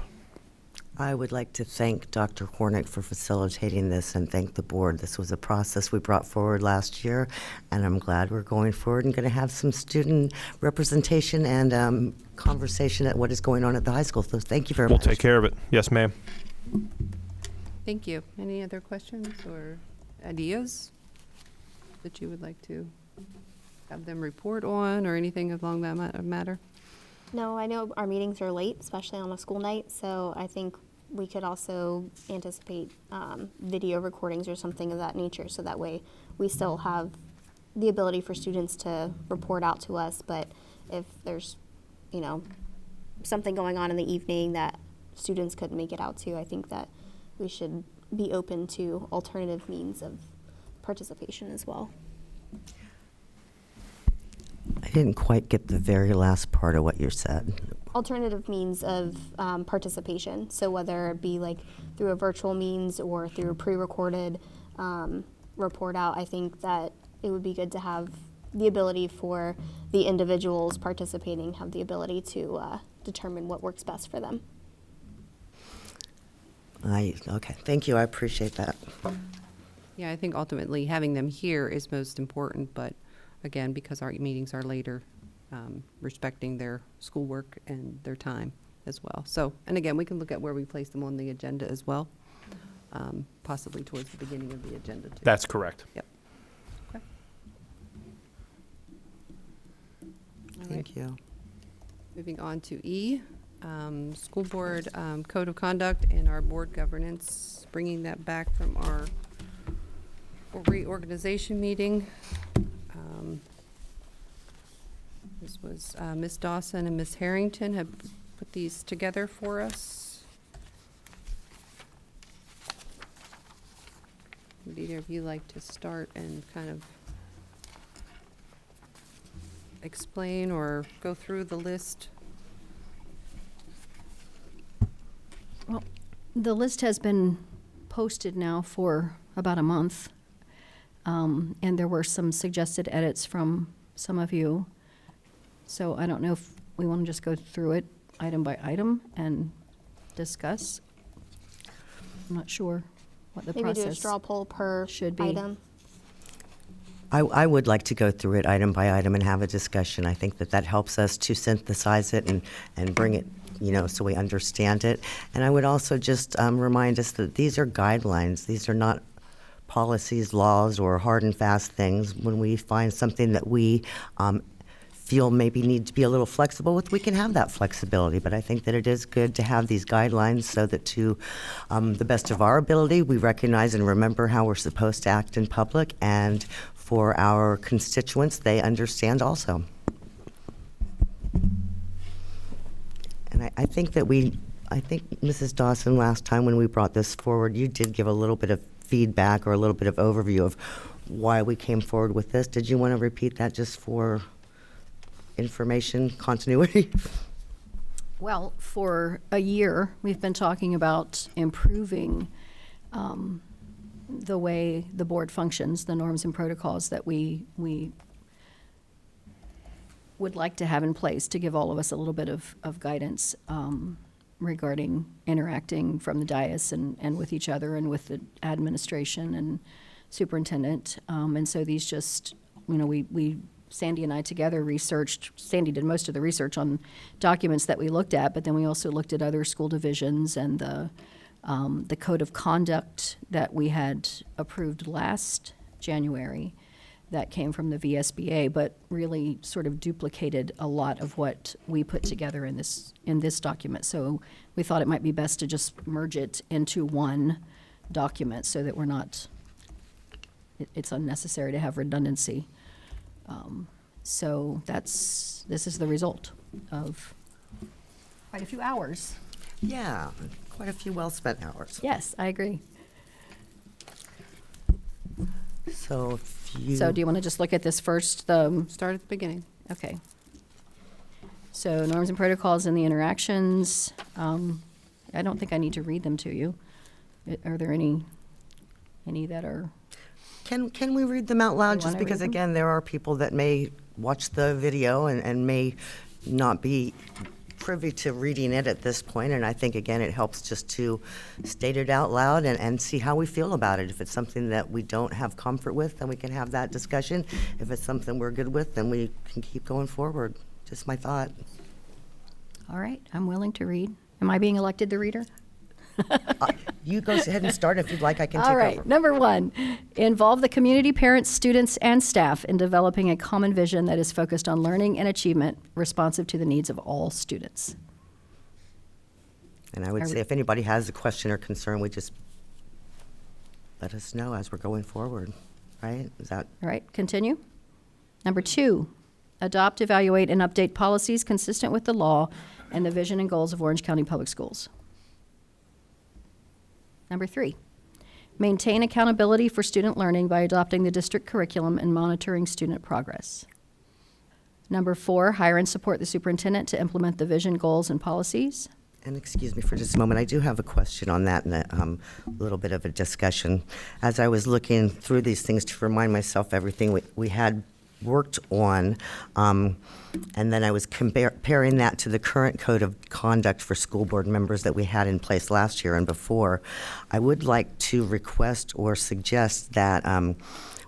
I would like to thank Dr. Hornick for facilitating this and thank the board. This was a process we brought forward last year, and I'm glad we're going forward and going to have some student representation and conversation at what is going on at the high school. So thank you very much. We'll take care of it. Yes, ma'am. Thank you. Any other questions or ideas that you would like to have them report on or anything along that matter? No, I know our meetings are late, especially on a school night, so I think we could also anticipate video recordings or something of that nature, so that way we still have the ability for students to report out to us, but if there's, something going on in the evening that students couldn't make it out to, I think that we should be open to alternative means of participation as well. I didn't quite get the very last part of what you said. Alternative means of participation. So whether it be like through a virtual means or through a pre-recorded report out, I think that it would be good to have the ability for the individuals participating have the ability to determine what works best for them. Okay, thank you. I appreciate that. Yeah, I think ultimately having them here is most important, but again, because our meetings are later, respecting their schoolwork and their time as well. So, and again, we can look at where we place them on the agenda as well, possibly towards the beginning of the agenda too. That's correct. Yep. Okay. All Thank right. you. Moving on to E, School Board Code of Conduct and our board governance, bringing that back from our reorganization meeting. This was Ms. Dawson and Ms. Harrington have put these together for us. Would either of you like to start and kind of explain or go through the list? Well, the list has been posted now for about a month, and there were some suggested edits from some of you. So I don't know if we want to just go through it item by item and discuss. I'm not sure what the Maybe process do a straw poll per should be. item. I would like to go through it item by item and have a discussion. I think that helps us to synthesize it and bring it, so we understand it. And I would also just remind us that these are guidelines. These are not policies, laws, or hard and fast things. When we find something that we feel maybe need to be a little flexible with, we can have that flexibility. But I think that it is good to have these guidelines so that to the best of our ability, we recognize and remember how we're supposed to act in public, and for our constituents, they understand also. And I think that I think, Mrs. Dawson, last time when we brought this forward, you did give a little bit of feedback or a little bit of overview of why we came forward with this. Did you want to repeat that just for information continuity? Well, for a year, we've been talking about improving the way the board functions, the norms and protocols that we would like to have in place to give all of us a little bit of guidance regarding interacting from the dais and with each other and with the administration and superintendent. And so these just, we Sandy and I together researched, Sandy did most of the research on documents that we looked at, but then we also looked at other school divisions and the code of conduct that we had approved last January that came from the VSBA, but really sort of duplicated a lot of what we put together in this document. So we thought it might be best to just merge it into one document so that we're not, it's unnecessary to have redundancy. So this is the result of quite a few hours. Yeah, quite a few well-spent hours. Yes, I agree. So if you... So do you want to just look at this first? Start at the beginning. Okay. So norms and protocols and the interactions. I don't think I need to read them to you. Are there any that are? Can we read them out loud? You Just wanna read because, them? again, there are people that may watch the video and may not be privy to reading it at this point, and I think, again, it helps just to state it out loud and see how we feel about it. If it's something that we don't have comfort with, then we can have that discussion. If it's something we're good with, then we can keep going forward. Just my thought. All right, I'm willing to read. Am I being elected the reader? You go ahead and start. If you'd like, I can take All right, over. number 1, involve the community, parents, students, and staff in developing a common vision that is focused on learning and achievement responsive to the needs of all students. And I would say if anybody has a question or concern, we just let us know as we're going forward, right? Is that... All right, continue. Number 2, adopt, evaluate, and update policies consistent with the law and the vision and goals of Orange County Public Schools. Number 3, maintain accountability for student learning by adopting the district curriculum and monitoring student progress. Number 4, hire and support the superintendent to implement the vision, goals, and policies. And excuse me for just a moment, I do have a question on that and a little bit of a discussion. As I was looking through these things to remind myself everything we had worked on, and then I was comparing that to the current code of conduct for school board members that we had in place last year and before. I would like to request or suggest that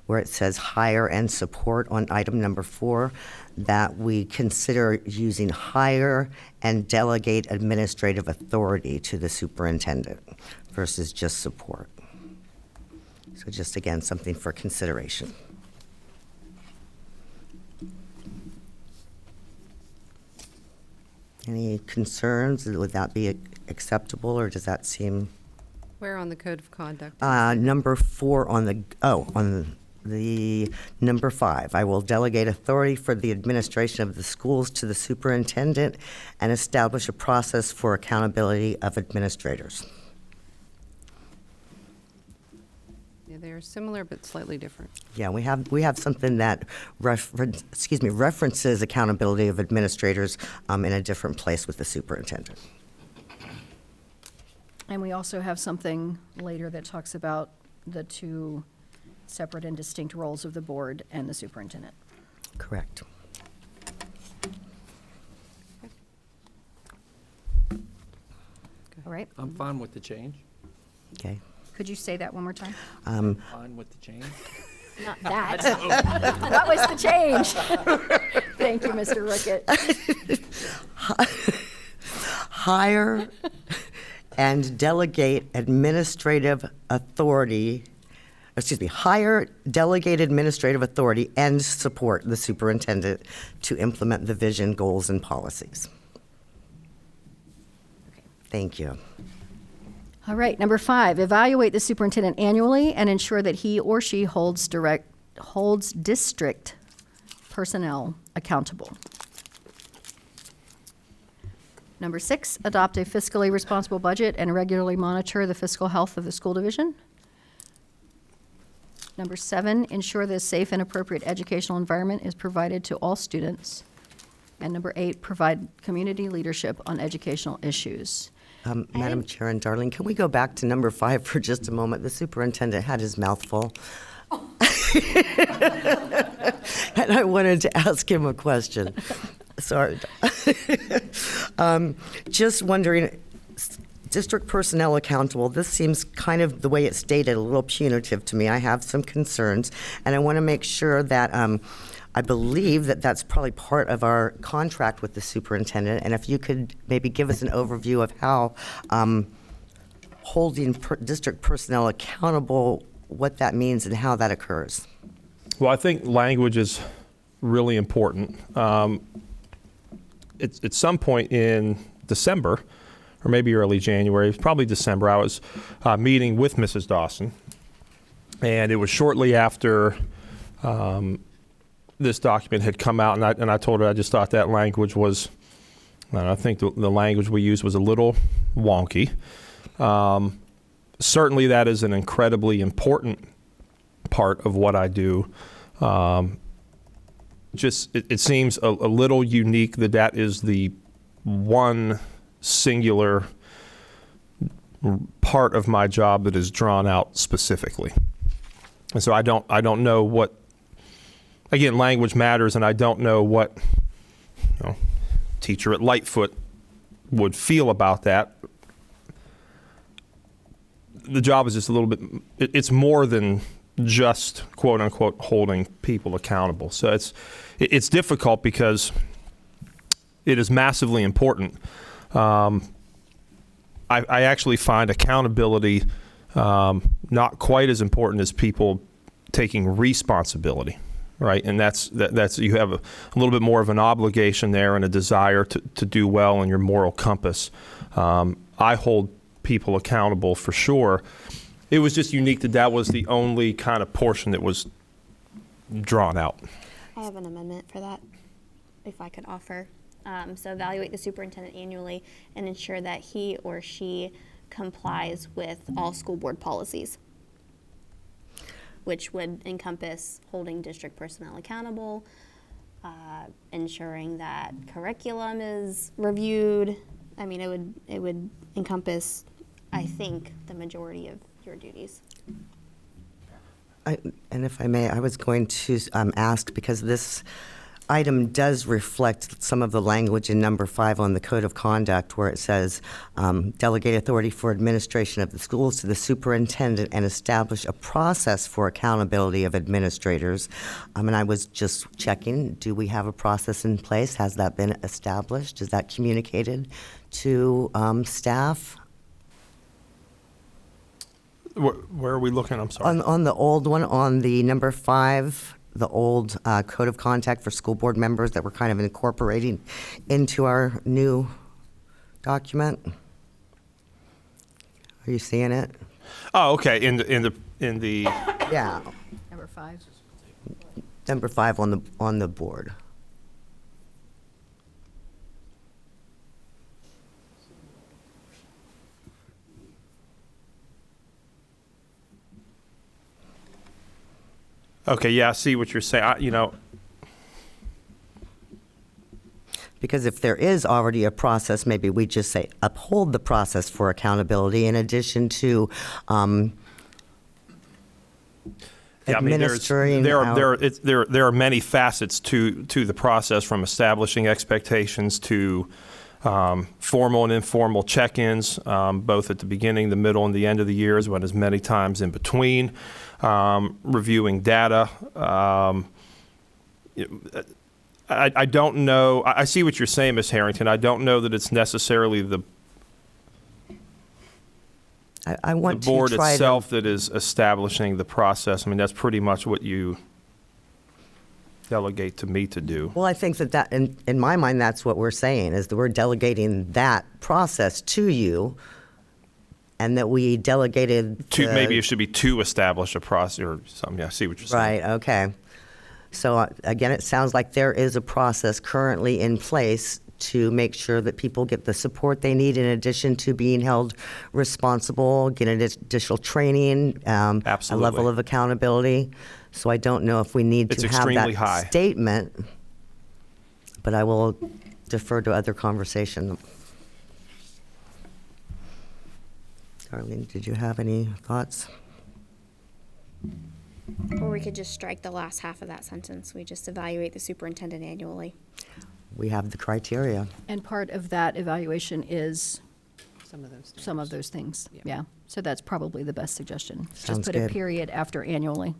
where it says hire and support on item number 4, that we consider using hire and delegate administrative authority to the superintendent versus just support. So just, again, something for consideration. Any concerns? Would that be acceptable, or does that seem? Where on the code of conduct? Number 4 on the number 5. I will delegate authority for the administration of the schools to the superintendent and establish a process for accountability of administrators. Yeah, they are similar but slightly different. Yeah, we have something that references accountability of administrators in a different place with the superintendent. And we also have something later that talks about the 2 separate and distinct roles of the board and the superintendent. Correct. All right, I'm fine with the change. Okay. could you say that one more time? Fine with the change. Not that. That was the change. Thank you, Mr. Rickett. Hire and delegate administrative authority, hire, delegate administrative authority, and support the superintendent to implement the vision, goals, and policies. Thank you. All right, number 5, evaluate the superintendent annually and ensure that he or she holds district personnel accountable. Number 6, adopt a fiscally responsible budget and regularly monitor the fiscal health of the school division. Number 7, ensure that a safe and appropriate educational environment is provided to all students. And number 8, provide community leadership on educational issues. Madam Chair and Darlene, can we go back to number 5 for just a moment? The superintendent had his mouth full. And I wanted to ask him a question. Sorry. Just wondering, district personnel accountable, this seems kind of the way it's stated, a little punitive to me. I have some concerns, and I want to make sure that I believe that that's probably part of our contract with the superintendent, and if you could maybe give us an overview of how holding district personnel accountable, what that means and how that occurs. Well, I think language is really important. At some point in December, or maybe early January, probably December, I was meeting with Mrs. Dawson, and it was shortly after this document had come out, and I told her I just thought that language was, I think the language we used was a little wonky. Certainly that is an incredibly important part of what I do. It seems a little unique that is the one singular part of my job that is drawn out specifically. And so I don't know what, again, language matters, and I don't know what teacher at Lightfoot would feel about that. The job is just a little bit, it's more than just quote unquote holding people accountable. So it's difficult because it is massively important. I actually find accountability not quite as important as people taking responsibility, right? And that's you have a little bit more of an obligation there and a desire to do well in your moral compass. I hold people accountable for sure. It was just unique that was the only kind of portion that was drawn out. I have an amendment for that, if I could offer. So evaluate the superintendent annually and ensure that he or she complies with all school board policies, which would encompass holding district personnel accountable, ensuring that curriculum is reviewed. I mean, it would encompass, I think, the majority of your duties. And if I may, I was going to ask, because this item does reflect some of the language in number 5 on the Code of Conduct, where it says, delegate authority for administration of the schools to the superintendent and establish a process for accountability of administrators. And I was just checking, do we have a process in place? Has that been established? Is that communicated to staff? Where are we looking? I'm sorry. On the old one, on the number 5, the old Code of Conduct for school board members that we're kind of incorporating into our new document. Are you seeing it? Oh, okay. In the Yeah, Number 5. number 5 on the board. Okay, yeah, I see what you're saying. Because if there is already a process, maybe we just say uphold the process for accountability in addition to administering. There are many facets to the process, from establishing expectations to formal and informal check-ins, both at the beginning, the middle, and the end of the year, as well as many times in between. Reviewing data. I don't know. I see what you're saying, Ms. Harrington. I don't know that it's necessarily the board itself that is establishing the process. I mean, that's pretty much what you delegate to me to do. Well, I think that in my mind, that's what we're saying, is that we're delegating that process to you, and that we delegated maybe it should be to establish a process or something. Yeah, I see what you're saying. Right, okay. So again, it sounds like there is a process currently in place to make sure that people get the support they need in addition to being held responsible, get additional training, a Absolutely. level of accountability. So I don't know if we need It's to have extremely that high. statement, but I will defer to other conversation. Darlene, did you have any thoughts? Or we could just strike the last half of that sentence. We just evaluate the superintendent annually. We have the criteria. And part of that evaluation is Some of those those things. Yeah. Yeah. So that's probably the best suggestion. Sounds Just put a good. period after annually.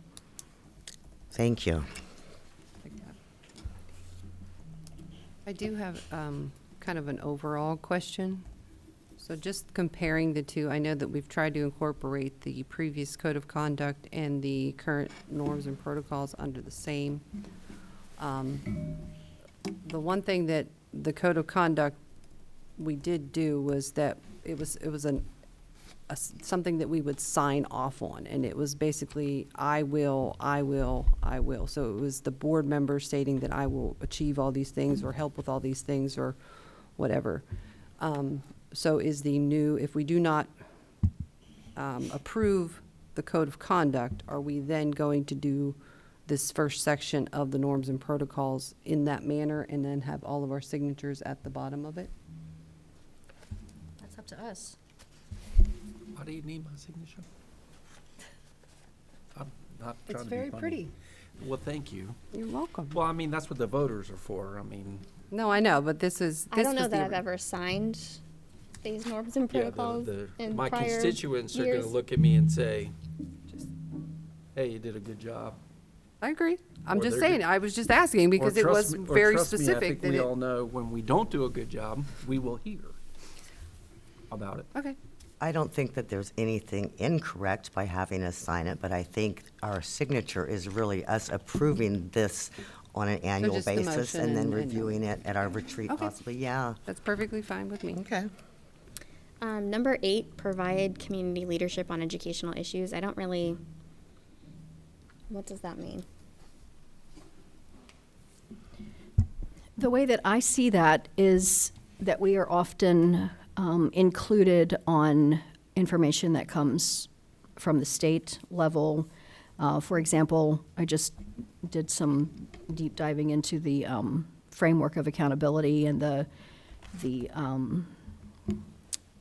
Thank you. I do have kind of an overall question. So just comparing the two, I know that we've tried to incorporate the previous code of conduct and the current norms and protocols under the same. The one thing that the code of conduct we did do was that it was something that we would sign off on, and it was basically, I will. So it was the board member stating that I will achieve all these things or help with all these things or whatever. So is the new, if we do not approve the code of conduct, are we then going to do this first section of the norms and protocols in that manner and then have all of our signatures at the bottom of it? That's up to us. Why do you need my signature? I'm not It's trying to be very funny. pretty. Well, thank you. You're welcome. Well, I mean, that's what the voters are for. I mean, No, I know, but this is. I don't this know was that the I've ever signed these norms and yeah, protocols in my prior constituents are years. going to look at me and say, hey, you did a good job. I agree. I'm Or just they're saying, go- I was just asking because Or it trust was me- or very trust me, I specific. think that we it- all know when we don't do a good job, we will hear about it. Okay. I don't think that there's anything incorrect by having us sign it, but I think our signature is really us approving this on an annual just the basis motion and then and- reviewing it at our retreat Okay. possibly, yeah. That's perfectly fine with me. Okay. Number 8, provide community leadership on educational issues. I don't really, what does that mean? The way that I see that is that we are often included on information that comes from the state level. For example, I just did some deep diving into the framework of accountability and the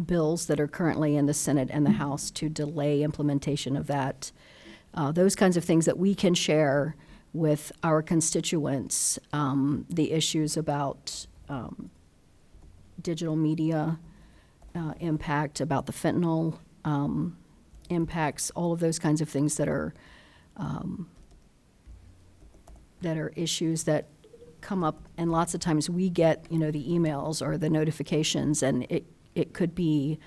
bills that are currently in the Senate and the House to delay implementation of that. Those kinds of things that we can share with our constituents, the issues about digital media impact, about the fentanyl impacts, all of those kinds of things that are issues that come up, and lots of times we get, the emails or the notifications, and it could be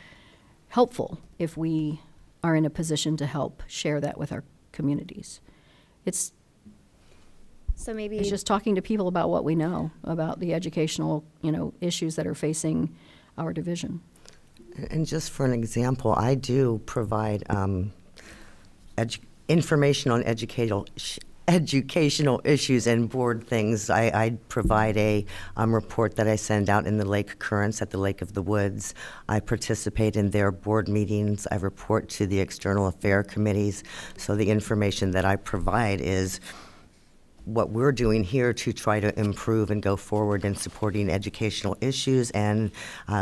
helpful if we are in a position to help share that with our communities. It's So maybe just talking to people about what we know about the educational, issues that are facing our division. And just for an example, I do provide information on educational issues and board things. I provide a report that I send out in the Lake Currents at the Lake of the Woods. I participate in their board meetings. I report to the external affair committees. So the information that I provide is what we're doing here to try to improve and go forward in supporting educational issues and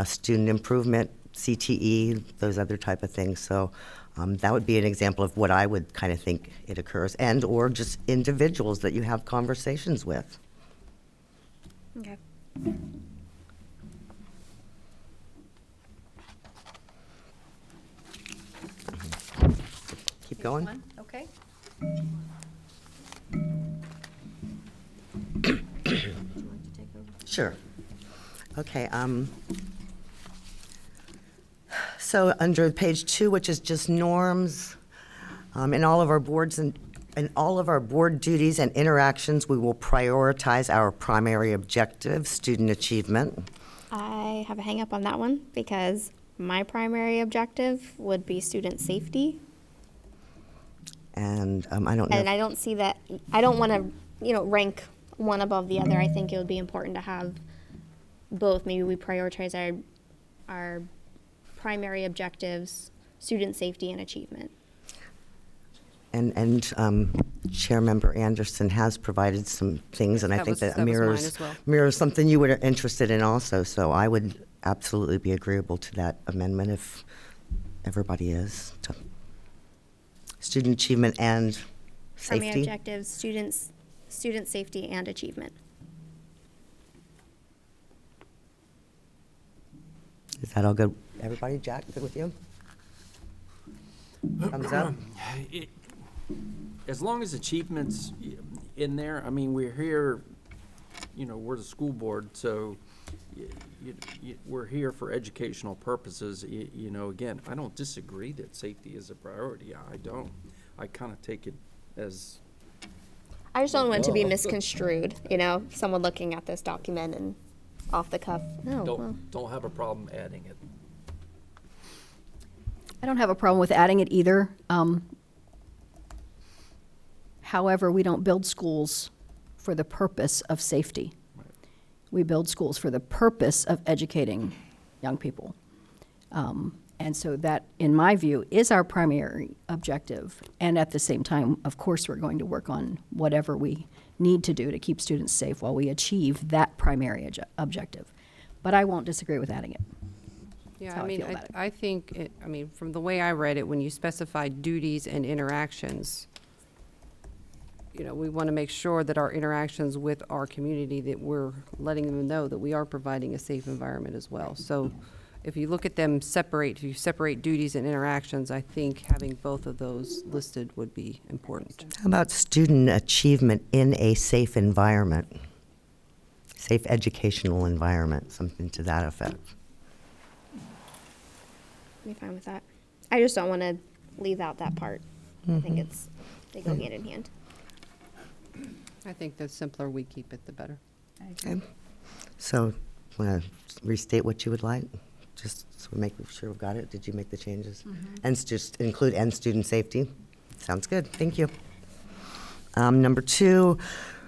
student improvement, CTE, those other type of things. So that would be an example of what I would kind of think it occurs, and or just individuals that you have conversations with. okay. Keep going. Okay. Sure. Okay. So under page 2, which is just norms, in all of our boards and in all of our board duties and interactions, we will prioritize our primary objective, student achievement. I have a hang up on that one because my primary objective would be student safety. And I don't know. And I don't see that, I don't want to, rank one above the other. I think it would be important to have both. Maybe we prioritize our primary objectives, student safety and achievement. And Chair Member Anderson has provided some things, and I think that was mine mirrors as well. mirrors something you were interested in also. So I would absolutely be agreeable to that amendment if everybody is. To student achievement and Primary safety. objectives, student safety and achievement. Is that all good? Everybody, Jack, good with you? Thumbs up? As long as achievement's in there, I mean, we're here, we're the school board, so we're here for educational purposes. Again, I don't disagree that safety is a priority. I don't. I kind of take it as, I just don't want it to be misconstrued, someone looking at this document and off the cuff. Oh, well. don't have a problem adding it. I don't have a problem with adding it either. However, we don't build schools for the purpose of safety. We build schools for the purpose of educating young people. And so that, in my view, is our primary objective. And at the same time, of course, we're going to work on whatever we need to do to keep students safe while we achieve that primary objective. But I won't disagree with adding it. Yeah, That's how I I mean, feel about it. I think, from the way I read it, when you specify duties and interactions, we want to make sure that our interactions with our community, that we're letting them know that we are providing a safe environment as well. So if you look at them if you separate duties and interactions, I think having both of those listed would be important. How about student achievement in a safe environment? Safe educational environment, something to that effect. I'd be fine with that. I just don't want to leave out that part. I think they go hand in hand. I think the simpler we keep it, the better. Okay. So, want to restate what you would like? Just so we make sure we've got it. Did you make the changes? And just include and student safety? Sounds good. Thank you. Number 2,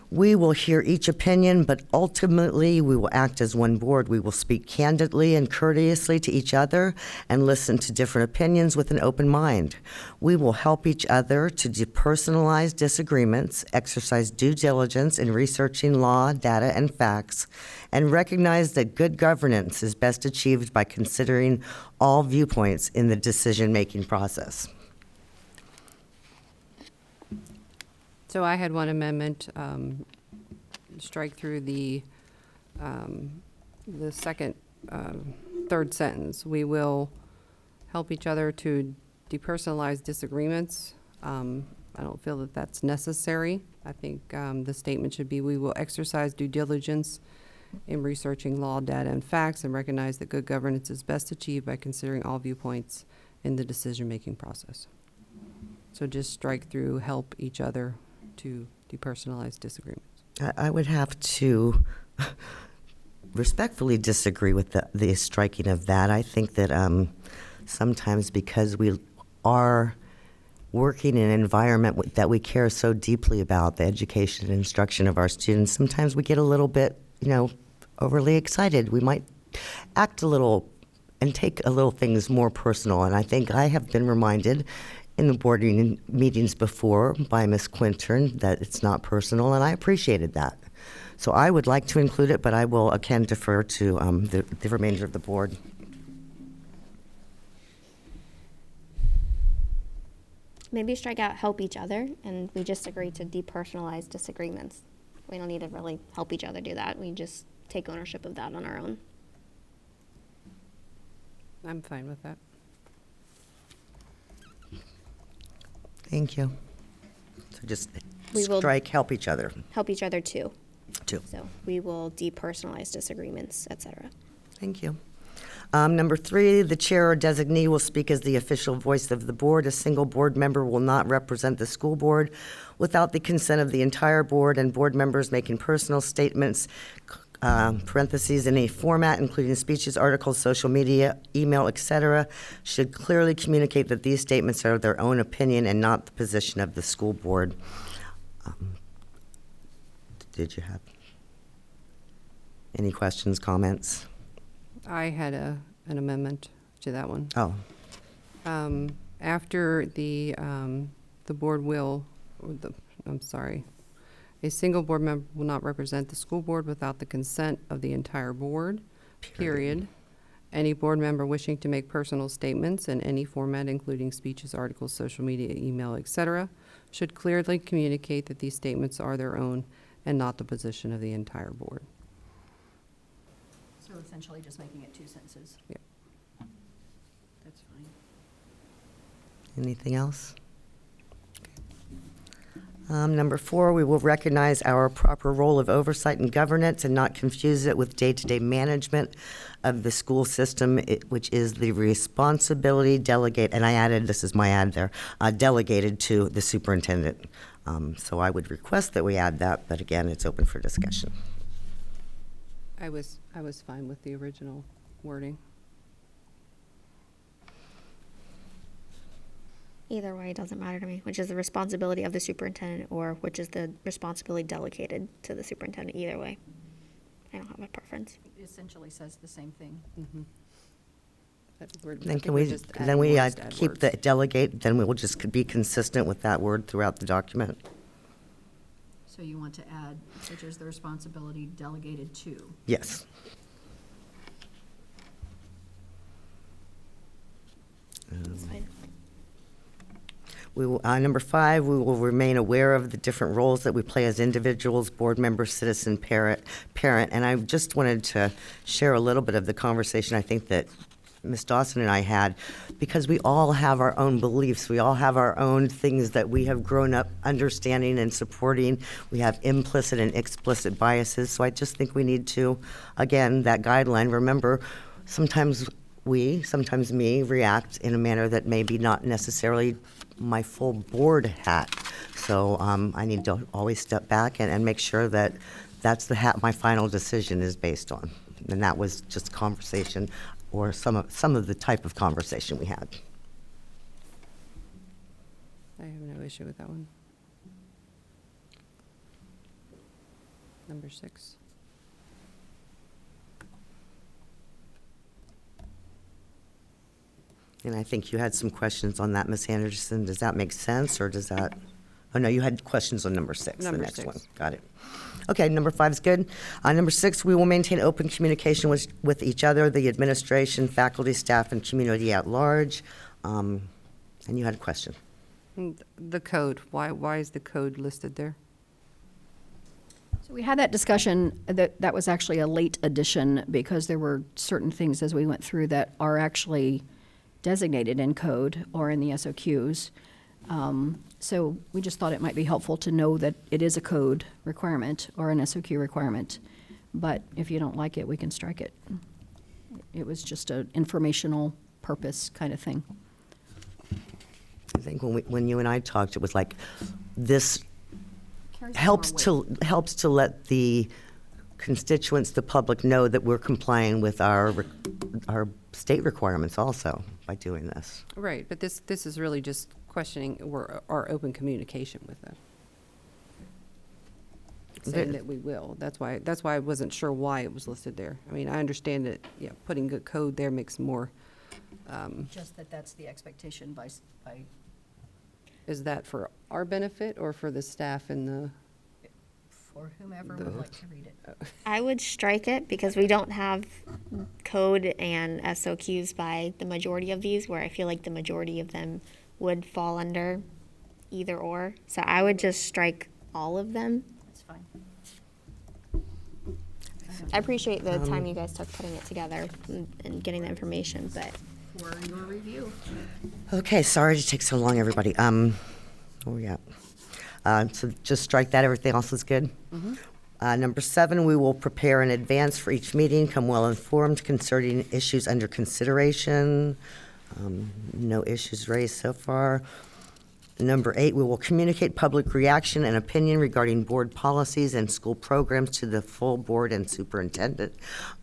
we will hear each opinion, but ultimately we will act as one board. We will speak candidly and courteously to each other and listen to different opinions with an open mind. We will help each other to depersonalize disagreements, exercise due diligence in researching law, data, and facts, and recognize that good governance is best achieved by considering all viewpoints in the decision-making process. So I had one amendment, strike through the second, third sentence. We will help each other to depersonalize disagreements. I don't feel that that's necessary. I think the statement should be, we will exercise due diligence in researching law, data, and facts, and recognize that good governance is best achieved by considering all viewpoints in the decision-making process. So just strike through help each other to depersonalize disagreements. I would have to respectfully disagree with the striking of that. I think that sometimes because we are working in an environment that we care so deeply about, the education and instruction of our students, sometimes we get a little bit, overly excited. We might act a little and take a little things more personal. And I think I have been reminded in the board meetings before by Ms. Quintern that it's not personal, and I appreciated that. So I would like to include it, but I will again defer to the remainder of the board. Maybe strike out help each other, and we just agree to depersonalize disagreements. We don't need to really help each other do that. We just take ownership of that on our own. I'm fine with that. Thank you. So just We will- strike help each other, Help each other too. too. So we will depersonalize disagreements, etc. Thank you. Number 3, the chair or designee will speak as the official voice of the board. A single board member will not represent the school board without the consent of the entire board, and board members making personal statements, parentheses, in a format including speeches, articles, social media, email, etc., should clearly communicate that these statements are their own opinion and not the position of the school board. Did you have Any questions, comments? I had an amendment to that one. Oh, After the board will, a single board member will not represent the school board without the consent of the entire board, period. Any board member wishing to make personal statements in any format, including speeches, articles, social media, email, etc., should clearly communicate that these statements are their own and not the position of the entire board. So essentially just making it 2 sentences. Yeah. That's fine. anything else? Number 4, we will recognize our proper role of oversight and governance and not confuse it with day-to-day management of the school system, which is the responsibility delegate, and I added, this is my add there, delegated to the superintendent. So I would request that we add that, but again, it's open for discussion. I was fine with the original wording. Either way, it doesn't matter to me, which is the responsibility of the superintendent or which is the responsibility delegated to the superintendent. Either way, I don't have a preference. It essentially says the same thing. Mm-hmm. Then can we, keep the delegate, then we will just be consistent with that word throughout the document. So you want to add, which is the responsibility delegated to. Yes. That's fine. We will, number 5, we will remain aware of the different roles that we play as individuals, board member, citizen, parent. And I just wanted to share a little bit of the conversation I think that Ms. Dawson and I had, because we all have our own beliefs. We all have our own things that we have grown up understanding and supporting. We have implicit and explicit biases. So I just think we need to, again, that guideline, remember, sometimes me, react in a manner that maybe not necessarily my full board hat. So I need to always step back and make sure that that's the hat my final decision is based on. And that was just conversation, or some of the type of conversation we had. I have no issue with that one. Number 6. And I think you had some questions on that, Ms. Anderson. Does that make sense, or does that? Oh, no, you had questions on number 6, the next one. Got it. Okay, number 5 is good. Number 6, we will maintain open communication with each other, the administration, faculty, staff, and community at large. And you had a question. The code, why is the code listed there? So we had that discussion, that was actually a late addition because there were certain things as we went through that are actually designated in code or in the SOQs. So we just thought it might be helpful to know that it is a code requirement or an SOQ requirement. But if you don't like it, we can strike it. It was just an informational purpose kind of thing. I think when you and I talked, it was like this Carries helps more to let the constituents, the public, know that we're complying with our state requirements also by doing this. Right, but this is really just questioning our open communication with them. Saying that we will. That's why I wasn't sure why it was listed there. I mean, I understand that, yeah, putting good code there makes more. Just that's the expectation by. Is that for our benefit or for the staff and the? For whomever would like to read it. I would strike it because we don't have code and SOQs by the majority of these, where I feel like the majority of them would fall under either or. So I would just strike all of them. That's fine. I appreciate the time you guys took putting it together and getting the information, but For your review. Okay, sorry to take so long, everybody. Where we at? So just strike that, everything else is good? Mm-hmm. Number 7, we will prepare in advance for each meeting, come well-informed concerning issues under consideration. No issues raised so far. Number 8, we will communicate public reaction and opinion regarding board policies and school programs to the full board and superintendent.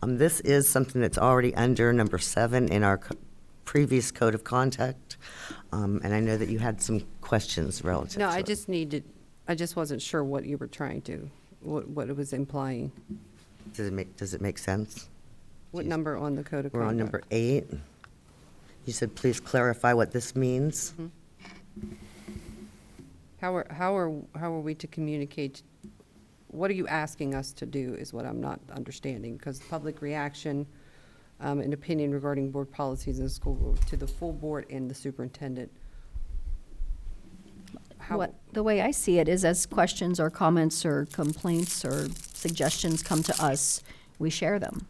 This is something that's already under number 7 in our previous code of conduct. And I know that you had some questions relative No, to I just wasn't sure what you were trying to, what it was implying. Does it make sense? What number on the code of We're conduct? on number 8. You said, please clarify what this means. How are we to communicate? What are you asking us to do is what I'm not understanding, because public reaction, an opinion regarding board policies in the school board to the full board and the superintendent. The way I see it is as questions or comments or complaints or suggestions come to us, we share them.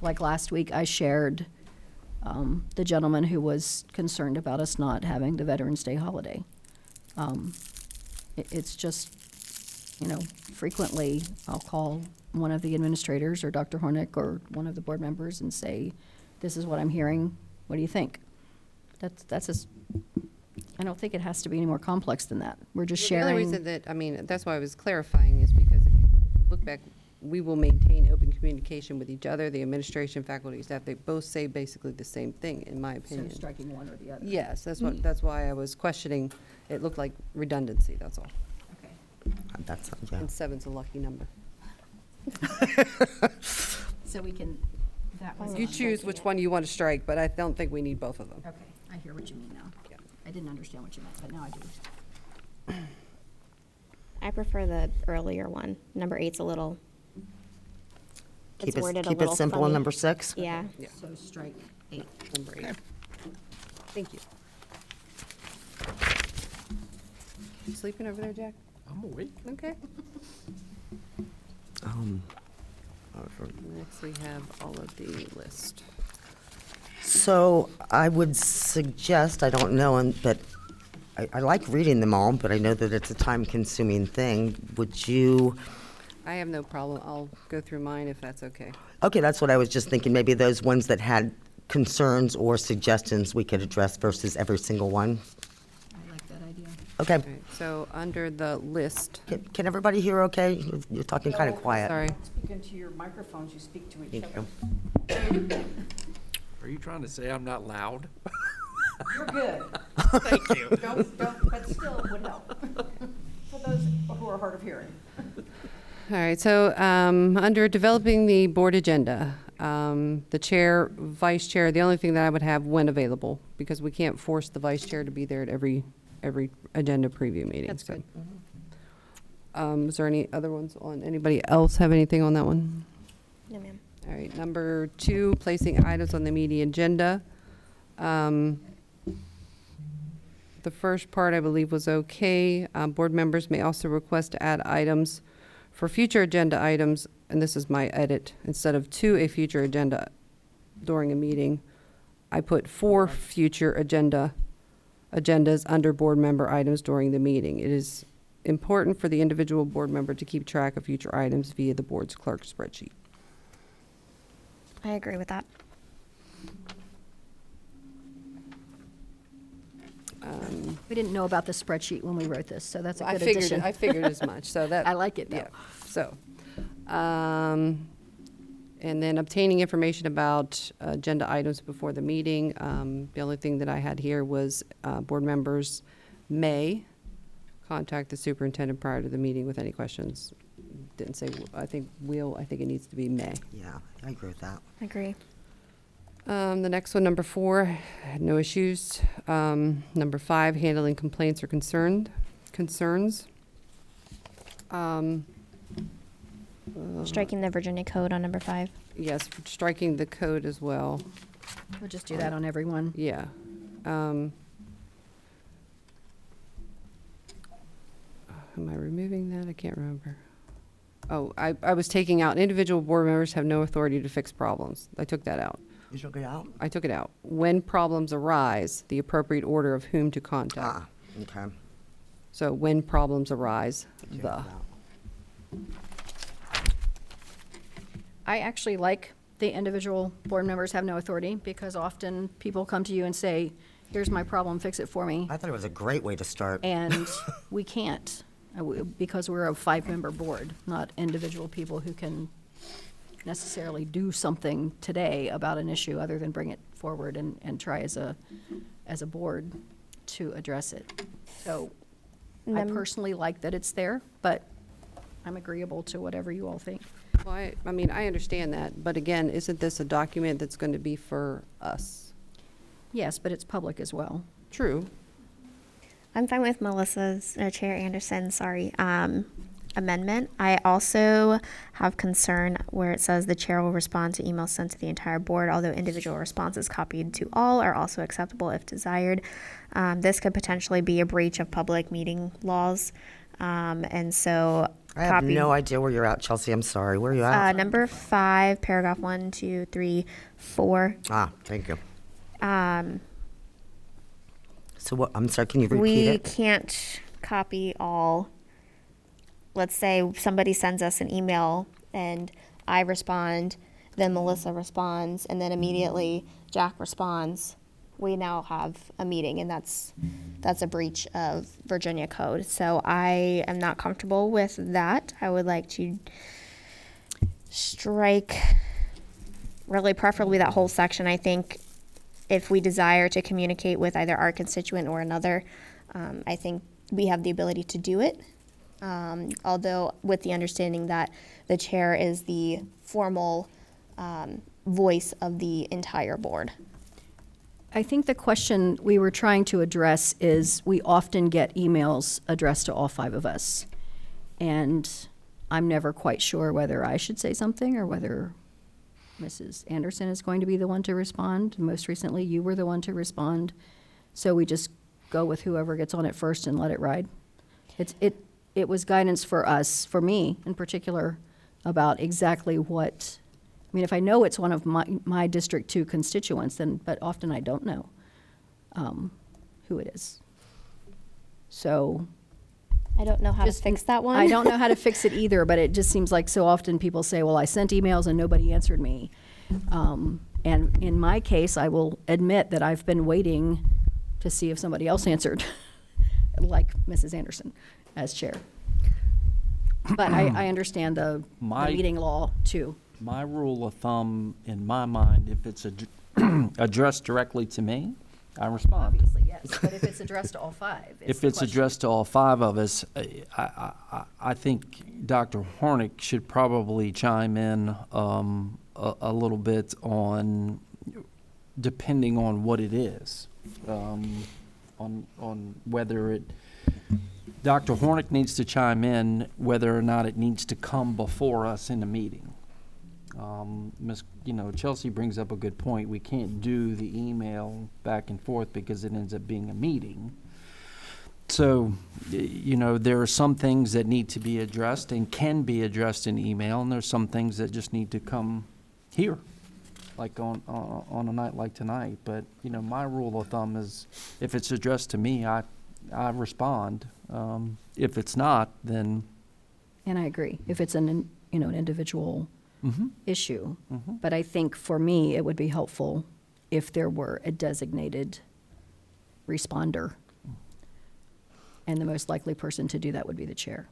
Like last week, I shared the gentleman who was concerned about us not having the Veterans Day holiday. It's just, frequently I'll call one of the administrators or Dr. Hornick or one of the board members and say, this is what I'm hearing, what do you think? That's as, I don't think it has to be any more complex than that. We're just The only sharing. reason that, that's why I was clarifying is because if you look back, we will maintain open communication with each other, the administration, faculty, staff, they both say basically the same thing, in my So opinion. striking one or the other. Yes, that's why I was questioning, it looked like redundancy, that's all. Okay. That's, yeah. And 7's a lucky number. So we can, that was. You choose which one you want to strike, but I don't think we need both of them. Okay, I hear what you mean now. Yeah. I didn't understand what you meant, but now I do. I prefer the earlier one. Number 8's a little, it's worded a Keep it little simple on funny. number 6? Yeah. Yeah. So strike 8. Number 8. Thank you. You sleeping over there, Jack? I'm awake. Okay. For Next, we have all of the list. So I would suggest, I don't know, but I like reading them all, but I know that it's a time-consuming thing. Would you, I have no problem. I'll go through mine if that's okay. okay, that's what I was just thinking, maybe those ones that had concerns or suggestions we could address versus every single one. I like that idea. Okay. All right, so under the list, Can everybody hear okay? You're talking kind of quiet. sorry. Speak into your microphones, you speak to each Thank other. you. Are you trying to say I'm not loud? You're good. Thank you. Don't, but still would help. For those who are hard of hearing. All right, so under developing the board agenda, the chair, vice chair, the only thing that I would have when available, because we can't force the vice chair to be there at every agenda preview meeting. That's so. good. Is there any other ones on, anybody else have anything on that one? No, ma'am. All right, number 2, placing items on the meeting agenda. The first part, I believe, was okay. Board members may also request to add items for future agenda items, and this is my edit, instead of to a future agenda during a meeting, I put for future agendas under board member items during the meeting. It is important for the individual board member to keep track of future items via the board's clerk spreadsheet. I agree with that. We didn't know about the spreadsheet when we wrote this, so that's a good addition. I figured as much, so that. I like it, though. Yeah, so, and then obtaining information about agenda items before the meeting. The only thing that I had here was board members may contact the superintendent prior to the meeting with any questions. Didn't say, I think it needs to be may. Yeah, I agree with that. I agree. The next one, number 4, had no issues. Number 5, handling complaints or concerns. Striking the Virginia code on number 5. Yes, striking the code as well. We'll just do that on everyone. Yeah. Am I removing that? I can't remember. Oh, I was taking out individual board members have no authority to fix problems. I took that out. You took it out? I took it out. When problems arise, the appropriate order of whom to contact. Okay. So when problems arise, Take the. it out. I actually like the individual board members have no authority, because often people come to you and say, here's my problem, fix it for me. I thought it was a great way to start. And we can't, because we're a 5-member board, not individual people who can necessarily do something today about an issue other than bring it forward and try as a board to address it. So I personally like that it's there, but I'm agreeable to whatever you all think. Well, I mean, I understand that, but again, isn't this a document that's going to be for us? Yes, but it's public as well. True. I'm fine with Melissa's, or Chair Anderson's, amendment. I also have concern where it says the chair will respond to emails sent to the entire board, although individual responses copied to all are also acceptable if desired. This could potentially be a breach of public meeting laws. And so I have no idea where you're at, Chelsea. I'm sorry. Where are you at? Number 5, paragraph 1, 2, 3, 4. Thank you. So what, I'm sorry, can you repeat We it? can't copy all. Let's say somebody sends us an email and I respond, then Melissa responds, and then immediately Jack responds. We now have a meeting, and that's a breach of Virginia code. So I am not comfortable with that. I would like to strike, really preferably that whole section. I think if we desire to communicate with either our constituent or another, I think we have the ability to do it. Although with the understanding that the chair is the formal voice of the entire board. I think the question we were trying to address is we often get emails addressed to all 5 of us. And I'm never quite sure whether I should say something or whether Mrs. Anderson is going to be the one to respond. Most recently, you were the one to respond. So we just go with whoever gets on it first and let it ride. It was guidance for us, for me in particular, about exactly what, I mean, if I know it's one of my District 2 constituents, then, but often I don't know who it is. So. I don't know how to fix that one. I don't know how to fix it either, but it just seems like so often people say, well, I sent emails and nobody answered me. And in my case, I will admit that I've been waiting to see if somebody else answered, like Mrs. Anderson as chair. But I understand the meeting law too. My rule of thumb, in my mind, if it's addressed directly to me, I respond. Obviously, yes, but if it's addressed to all 5. If it's addressed to all 5 of us, I think Dr. Hornick should probably chime in a little bit on, depending on what it is, on whether it, Dr. Hornick needs to chime in whether or not it needs to come before us in a meeting. Chelsea brings up a good point. We can't do the email back and forth because it ends up being a meeting. So, there are some things that need to be addressed and can be addressed in email, and there's some things that just need to come here, like on a night like tonight. But, my rule of thumb is if it's addressed to me, I respond. If it's not, then. And I agree. If it's an individual issue. But I think for me, it would be helpful if there were a designated responder. And the most likely person to do that would be the chair.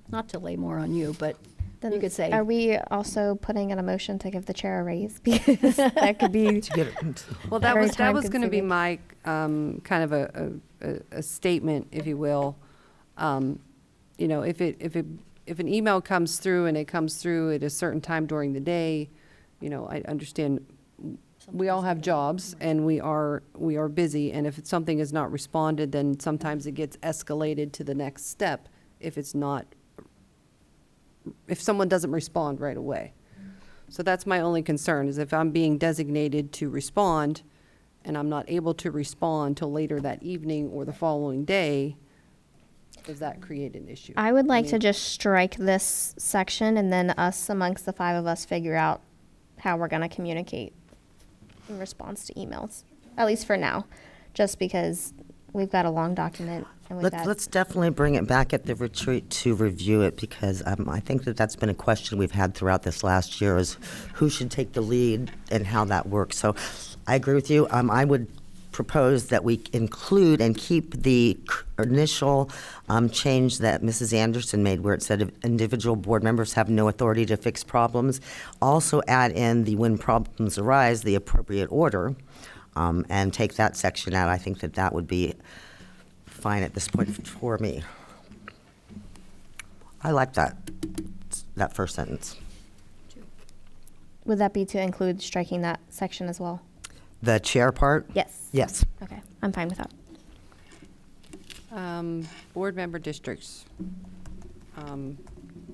Not to lay more on you, but Then you could say. Are we also putting in a motion to give the chair a raise? Because that could be. Well, that was going to be my kind of a statement, if you will. If an email comes through and it comes through at a certain time during the day, I understand we all have jobs and we are busy. And if something is not responded, then sometimes it gets escalated to the next step if someone doesn't respond right away. So that's my only concern, is if I'm being designated to respond and I'm not able to respond till later that evening or the following day, does that create an issue? I would like to just strike this section and then us amongst the 5 of us figure out how we're going to communicate in response to emails, at least for now, just because we've got a long document. And Let's definitely bring it back at the retreat to review it, because I think that's been a question we've had throughout this last year, is who should take the lead and how that works. So I agree with you. I would propose that we include and keep the initial change that Mrs. Anderson made, where it said individual board members have no authority to fix problems. Also add in the when problems arise, the appropriate order, and take that section out. I think that would be fine at this point for me. I like that first sentence. Would that be to include striking that section as well? The chair part? Yes. Yes. Okay, I'm fine with that. Board member districts.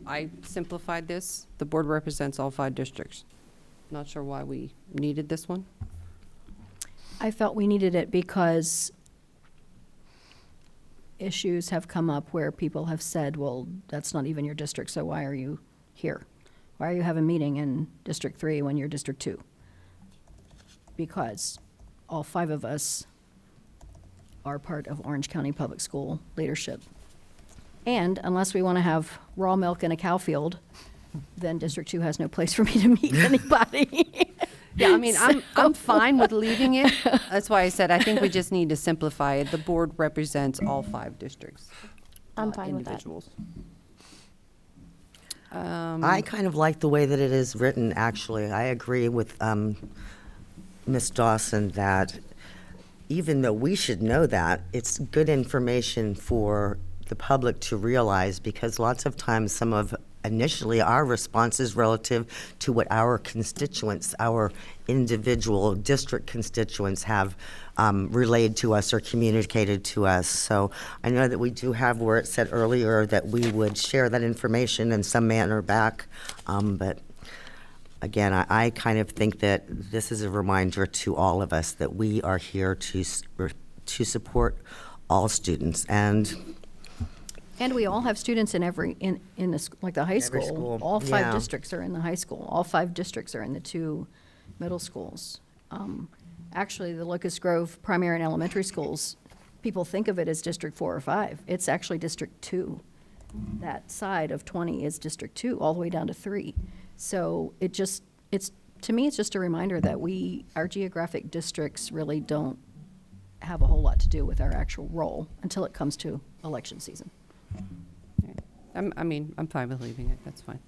I simplified this. The board represents all 5 districts. Not sure why we needed this one. I felt we needed it because issues have come up where people have said, well, that's not even your district, so why are you here? Why are you having a meeting in District 3 when you're District 2? Because all 5 of us are part of Orange County Public School leadership. And unless we want to have raw milk in a cow field, then District 2 has no place for me to meet anybody. Yeah, I mean, I'm fine with leaving it. That's why I said I think we just need to simplify it. The board represents all 5 districts. I'm not fine with that. individuals. I kind of like the way that it is written, actually. I agree with Ms. Dawson that even though we should know that, it's good information for the public to realize, because lots of times some of initially our responses relative to what our constituents, our individual district constituents have relayed to us or communicated to us. So I know that we do have where it said earlier that we would share that information in some manner back, but again, I kind of think that this is a reminder to all of us that we are here to support all students. And we all have students in in the, like the high Every school. school, All 5 yeah. districts are in the high school. All 5 districts are in the 2 middle schools. Actually, the Locust Grove primary and elementary schools, people think of it as District 4 or 5. It's actually District 2. That side of 20 is District 2, all the way down to 3. So to me, it's just a reminder that our geographic districts really don't have a whole lot to do with our actual role until it comes to election season. I'm fine with leaving it. That's fine.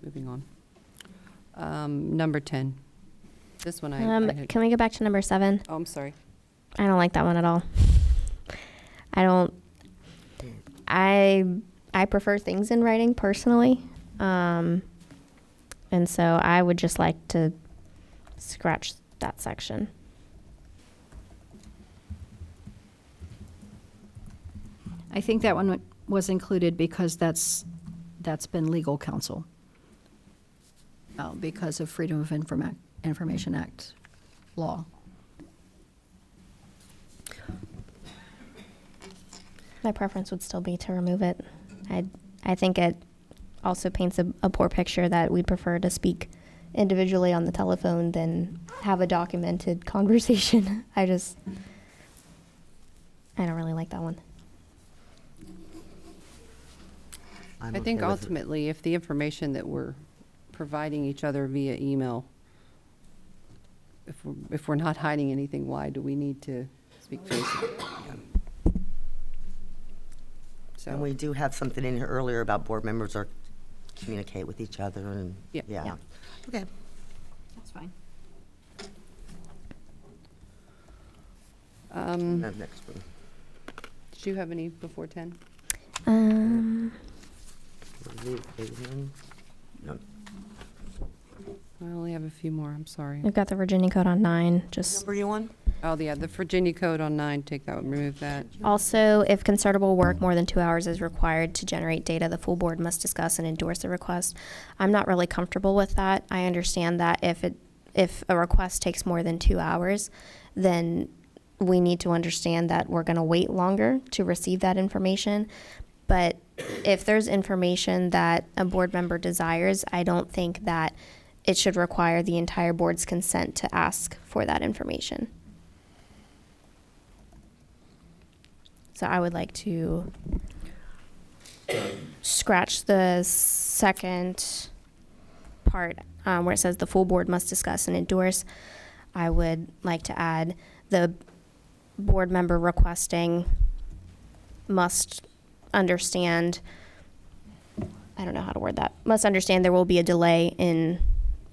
Moving on. Number 10. This one I had. Can we go back to number 7? Oh, I'm sorry. I don't like that one at all. I prefer things in writing personally. And so I would just like to scratch that section. I think that one was included because that's been legal counsel because of Freedom of Information Act law. My preference would still be to remove it. I think it also paints a poor picture that we'd prefer to speak individually on the telephone than have a documented conversation. I don't really like that one. I think ultimately, if the information that we're providing each other via email, if we're not hiding anything, why do we need to speak face? And we do have something in here earlier about board members are communicate with each other and, Yeah. yeah. Okay. That's fine. That next one. Did you have any before 10? No. I only have a few more. I'm sorry. We've got the Virginia Code on 9. Just Number you on? Oh, yeah, the Virginia Code on 9, take that one, remove that. also, if concertable work more than 2 hours is required to generate data, the full board must discuss and endorse the request. I'm not really comfortable with that. I understand that if a request takes more than 2 hours, then we need to understand that we're going to wait longer to receive that information. But if there's information that a board member desires, I don't think that it should require the entire board's consent to ask for that information. So I would like to scratch the second part where it says the full board must discuss and endorse. I would like to add the board member requesting must understand, I don't know how to word that, must understand there will be a delay in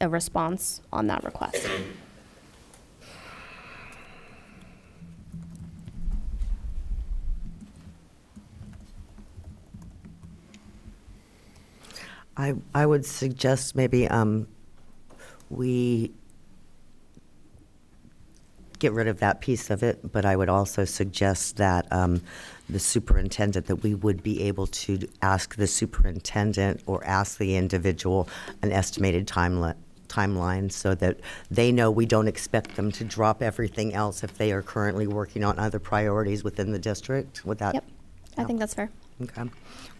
a response on that request. I would suggest maybe we get rid of that piece of it, but I would also suggest that the superintendent, that we would be able to ask the superintendent or ask the individual an estimated timeline so that they know we don't expect them to drop everything else if they are currently working on other priorities within the district. Would that? Yep, I think that's fair. Okay.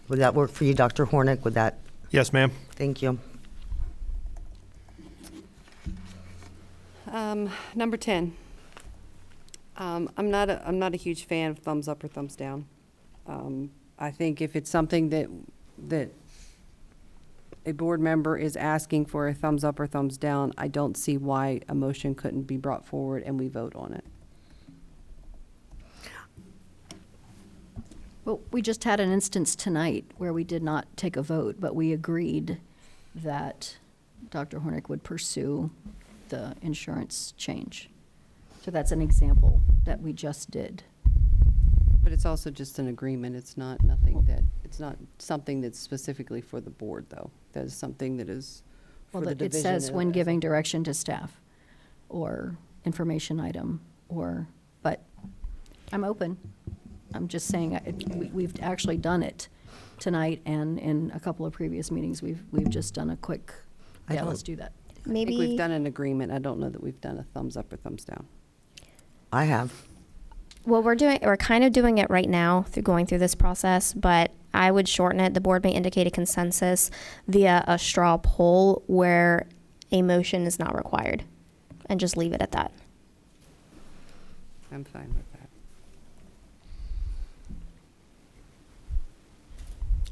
Would that work for you, Dr. Hornick? Would that? Yes, ma'am. Thank you. Number 10. I'm not a huge fan of thumbs up or thumbs down. I think if it's something that a board member is asking for a thumbs up or thumbs down, I don't see why a motion couldn't be brought forward and we vote on it. Well, we just had an instance tonight where we did not take a vote, but we agreed that Dr. Hornick would pursue the insurance change. So that's an example that we just did. But it's also just an agreement. It's not something that's specifically for the board, though. That is something that is for the It division. says when giving direction to staff or information item but I'm open. I'm just saying, we've actually done it tonight, and in a couple of previous meetings, we've just done a quick, let's do that. I think we've done an agreement. I don't know that we've done a thumbs up or thumbs down. I have. Well, we're kind of doing it right now through going through this process, but I would shorten it. The board may indicate a consensus via a straw poll where a motion is not required, and just leave it at that. I'm fine with that.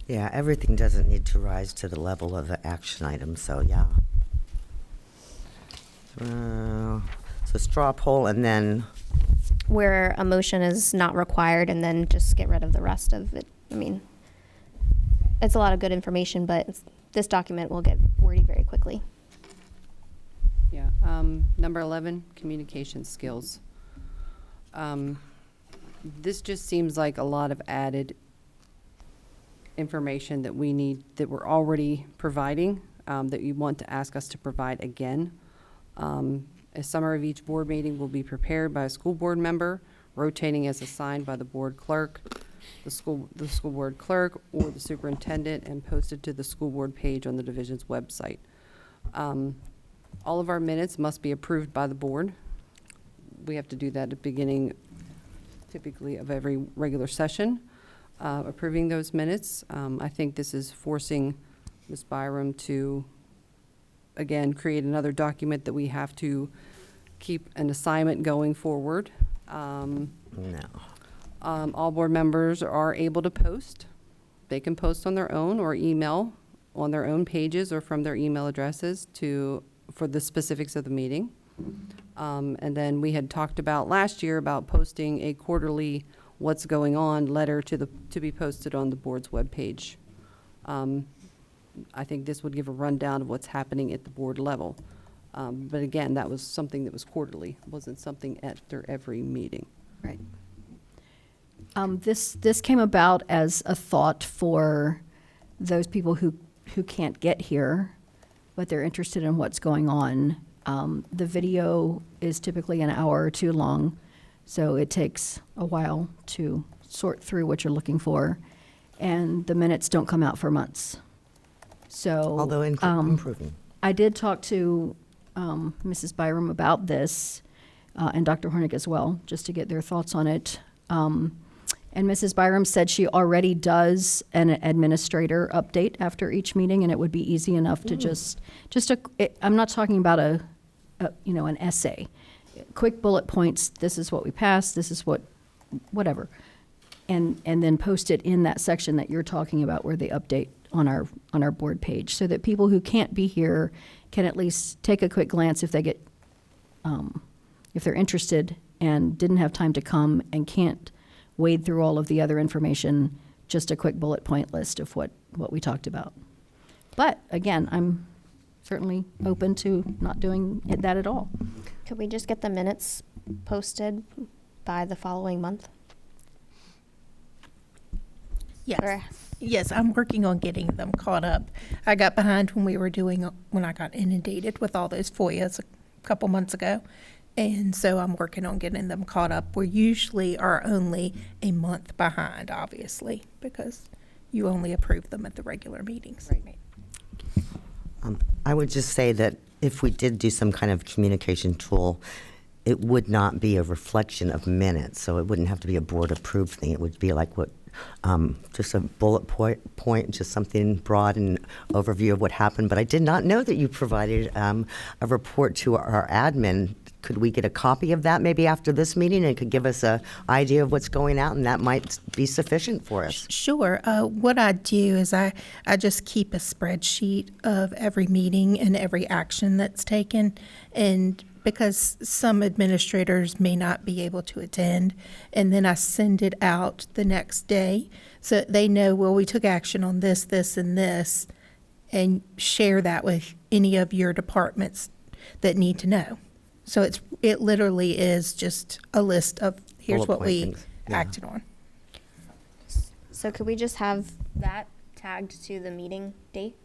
Yeah, everything doesn't need to rise to the level of an action item, so yeah. So straw poll, and then Where a motion is not required, and then just get rid of the rest of it. I mean, it's a lot of good information, but this document will get wordy very quickly. Yeah. Number 11, communication skills. This just seems like a lot of added information that we need, that we're already providing, that you want to ask us to provide again. A summary of each board meeting will be prepared by a school board member, rotating as assigned by the board clerk, the school board clerk, or the superintendent, and posted to the school board page on the division's website. All of our minutes must be approved by the board. We have to do that at the beginning, typically, of every regular session, approving those minutes. I think this is forcing Ms. Byram to, again, create another document that we have to keep an assignment going forward. no. All board members are able to post. They can post on their own or email on their own pages or from their email addresses for the specifics of the meeting. And then we had talked about last year about posting a quarterly what's going on letter to be posted on the board's webpage. I think this would give a rundown of what's happening at the board level. But again, that was something that was quarterly. It wasn't something after every meeting. Right. This came about as a thought for those people who can't get here, but they're interested in what's going on. The video is typically an hour or two long, so it takes a while to sort through what you're looking for, and the minutes don't come out for months. So, Although improving. I did talk to Mrs. Byram about this, and Dr. Hornick as well, just to get their thoughts on it. And Mrs. Byram said she already does an administrator update after each meeting, and it would be easy enough to I'm not talking about an essay. Quick bullet points, this is what we passed, this is whatever. And then post it in that section that you're talking about where they update on our board page, so that people who can't be here can at least take a quick glance if they get, if they're interested and didn't have time to come and can't wade through all of the other information, just a quick bullet point list of what we talked about. But again, I'm certainly open to not doing that at all. Could we just get the minutes posted by the following month? Yes. Or Yes, I'm working on getting them caught up. I got behind when I got inundated with all those FOIAs a couple months ago. And so I'm working on getting them caught up. We usually are only a month behind, obviously, because you only approve them at the regular meetings. I would just say that if we did do some kind of communication tool, it would not be a reflection of minutes, so it wouldn't have to be a board-approved thing. It would be like just a bullet point, just something broad and overview of what happened. But I did not know that you provided a report to our admin. Could we get a copy of that maybe after this meeting, and could give us an idea of what's going out, and that might be sufficient for us? Sure. What I do is I just keep a spreadsheet of every meeting and every action that's taken. And because some administrators may not be able to attend, and then I send it out the next day so that they know, well, we took action on this, this, and this, and share that with any of your departments that need to know. So it literally is just a list of here's Bullet what point we things. Yeah. acted on. So could we just have that tagged to the meeting date?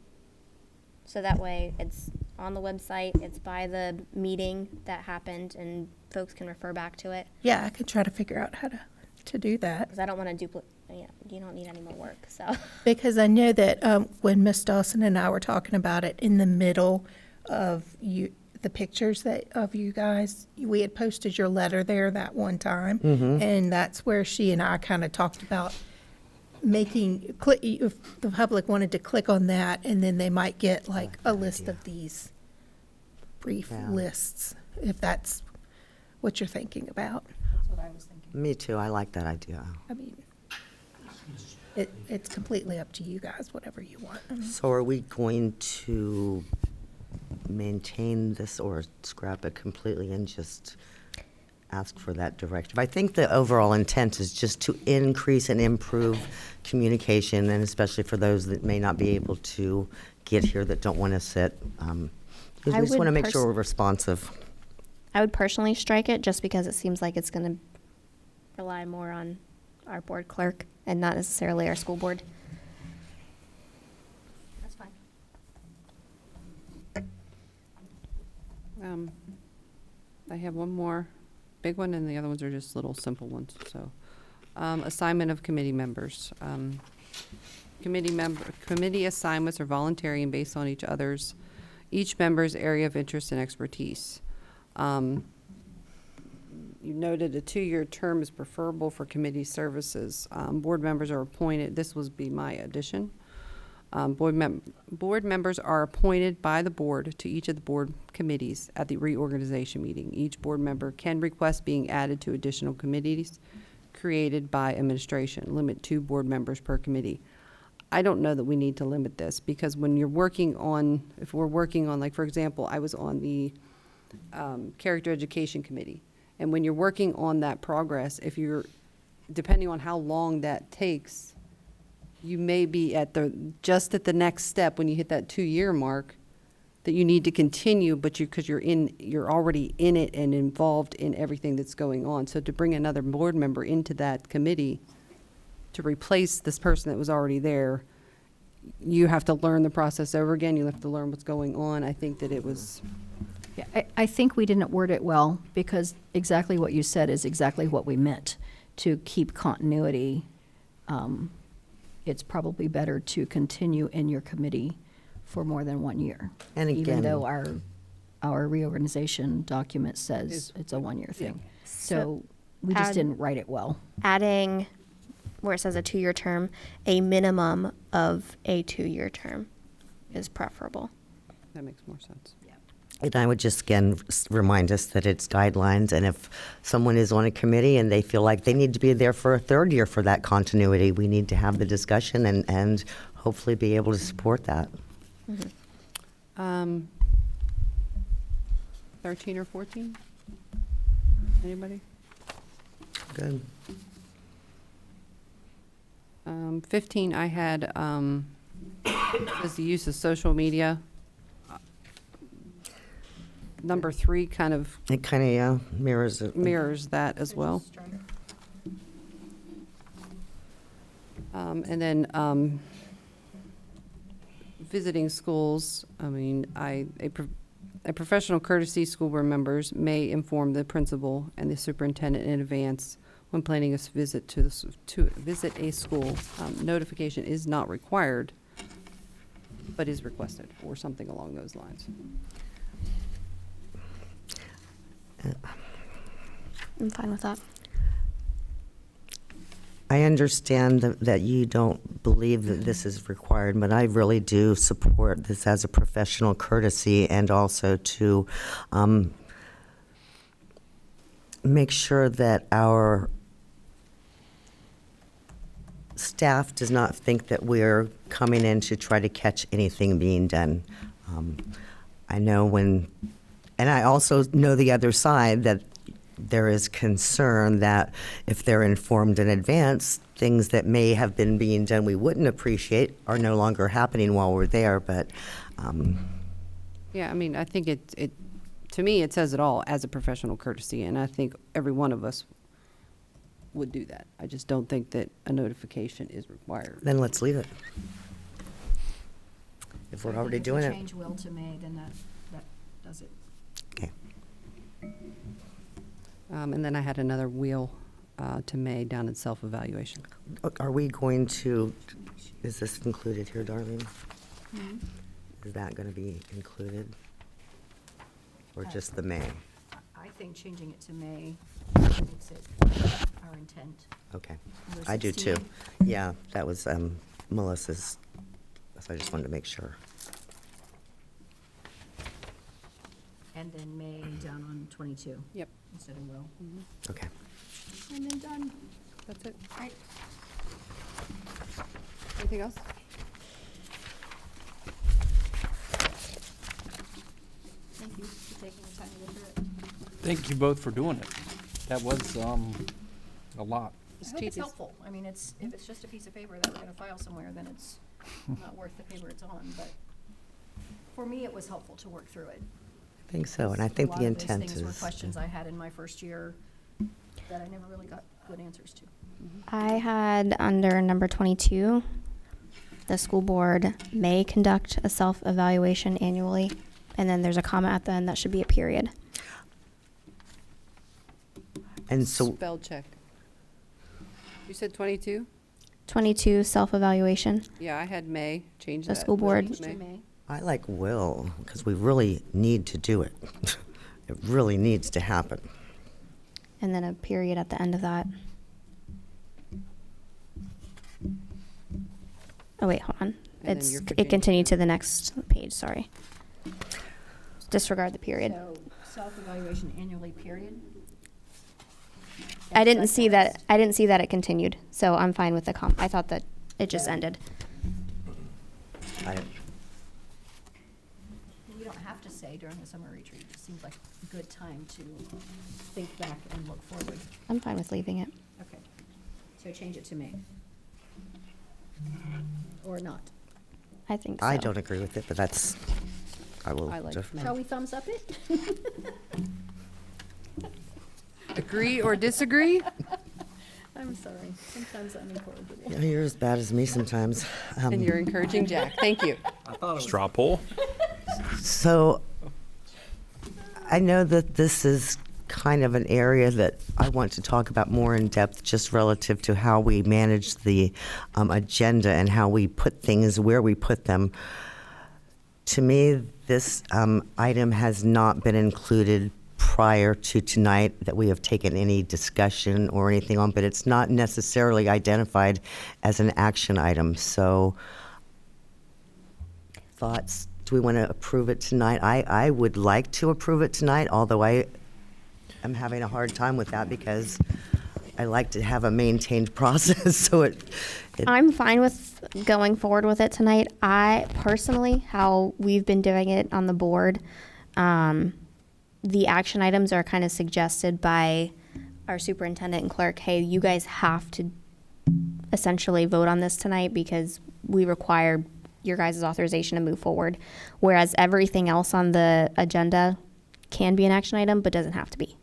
So that way it's on the website, it's by the meeting that happened, and folks can refer back to it. Yeah, I could try to figure out how to do that. Because I don't want to duplicate, you don't need any more work, so. Because I know that when Miss Dawson and I were talking about it, in the middle of the pictures of you guys, we had posted your letter there that one time, and that's where she and I kind of talked about if the public wanted to click on that, and then they might get like a list of these brief lists, if that's what you're thinking about. That's what I was thinking. Me too. I like that idea. I mean, it's completely up to you guys, whatever you want. I mean, So are we going to maintain this or scrap it completely and just ask for that directive? I think the overall intent is just to increase and improve communication, and especially for those that may not be able to get here, that don't want to sit. We I just would want to make sure we're responsive. I would personally strike it just because it seems like it's going to rely more on our board clerk and not necessarily our school board. That's fine. I have one more big one, and the other ones are just little simple ones. So, assignment of committee members. Committee assignments are voluntary and based on each member's area of interest and expertise. You noted a 2-year term is preferable for committee services. Board members are appointed. This would be my addition. Board members are appointed by the board to each of the board committees at the reorganization meeting. Each board member can request being added to additional committees created by administration. Limit 2 board members per committee. I don't know that we need to limit this, because when you're working on, if we're working on, like, for example, I was on the character education committee. And when you're working on that progress, depending on how long that takes, you may be just at the next step when you hit that 2-year mark, that you need to continue, but because you're already in it and involved in everything that's going on. So to bring another board member into that committee to replace this person that was already there, you have to learn the process over again. You have to learn what's going on. I think that it was. Yeah, I think we didn't word it well, because exactly what you said is exactly what we meant, to keep continuity. It's probably better to continue in your committee for more than 1 year. And Even again- though our reorganization document says it's a 1-year thing. So we just add- didn't write it well. Adding, where it says a 2-year term, a minimum of a 2-year term is preferable. That makes more sense. And I would just again remind us that it's guidelines, and if someone is on a committee and they feel like they need to be there for a 3rd year for that continuity, we need to have the discussion and hopefully be able to support that. 13 or 14? Anybody? Good. 15, I had, is the use of social media. Number 3 kind of It kind of mirrors that as well. And then visiting schools, I mean, a professional courtesy school board members may inform the principal and the superintendent in advance when planning a visit to visit a school. Notification is not required, but is requested, or something along those lines. I'm fine with that. I understand that you don't believe that this is required, but I really do support this as a professional courtesy, and also to make sure that our staff does not think that we're coming in to try to catch anything being done. I know and I also know the other side, that there is concern that if they're informed in advance, things that may have been being done we wouldn't appreciate are no longer happening while we're there, but. Yeah, I mean, I think to me, it says it all as a professional courtesy, and I think every one of us would do that. I just don't think that a notification is required. Then let's leave it. If we're already doing it. Change will to May, then that does it. Okay. And then I had another wheel to May down in self-evaluation. Are we going to, is this included here, Darlene? Is that going to be included? Or just the May? I think changing it to May makes it our intent. Okay. Number I do too. 16. Yeah, that was Melissa's, so I just wanted to make sure. And then May down on 22. Yep. Instead of will. Okay. And then done. That's it. Right. Anything else? Thank you for taking the time to go through it. Thank you both for doing it. That was a lot. I hope it's helpful. I mean, if it's just a piece of paper that we're gonna file somewhere, then it's not worth the paper it's on, but for me, it was helpful to work through it. I think so, and I think the intent A lot of those things were is. questions I had in my first year that I never really got good answers to. I had under number 22, the school board may conduct a self-evaluation annually, and then there's a comma at the end that should be a period. And so, Spell check. You said 22? 22, self-evaluation. Yeah, I had May, change The that. school board. Change to May. I like will, because we really need to do it. It really needs to happen. And then a period at the end of that. Oh, wait, hold on. And then your It Virginia continued to period. the next page, sorry. Disregard the period. So self-evaluation annually, period? I didn't see that it continued, so I'm fine with the I thought that it just ended. You don't have to say during the summer retreat. It just seems like a good time to think back and look forward. I'm fine with leaving it. Okay. So change it to May. Or not. I think so. I don't agree with it, but that's, I will. I like def- May. Shall we thumbs up it? Agree or disagree? I'm sorry. Sometimes I'm incorrigible. Yeah, you're as bad as me sometimes. And you're encouraging Jack. Thank you. Straw poll? So I know that this is kind of an area that I want to talk about more in depth, just relative to how we manage the agenda and how we put things where we put them. To me, this item has not been included prior to tonight that we have taken any discussion or anything on, but it's not necessarily identified as an action item. So thoughts? Do we want to approve it tonight? I would like to approve it tonight, although I am having a hard time with that because I like to have a maintained process, so I'm fine with going forward with it tonight. I personally, how we've been doing it on the board, the action items are kind of suggested by our superintendent and clerk. Hey, you guys have to essentially vote on this tonight because we require your guys' authorization to move forward. Whereas everything else on the agenda can be an action item, but doesn't have to be,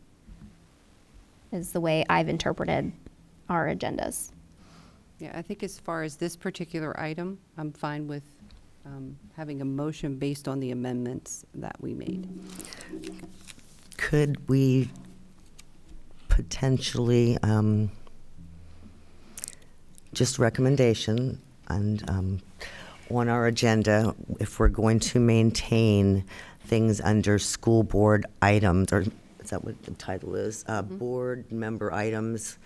is the way I've interpreted our agendas. Yeah, I think as far as this particular item, I'm fine with having a motion based on the amendments that we made. Could we potentially, just recommendation, and on our agenda, if we're going to maintain things under school board items, or is that what the title is? Board member items,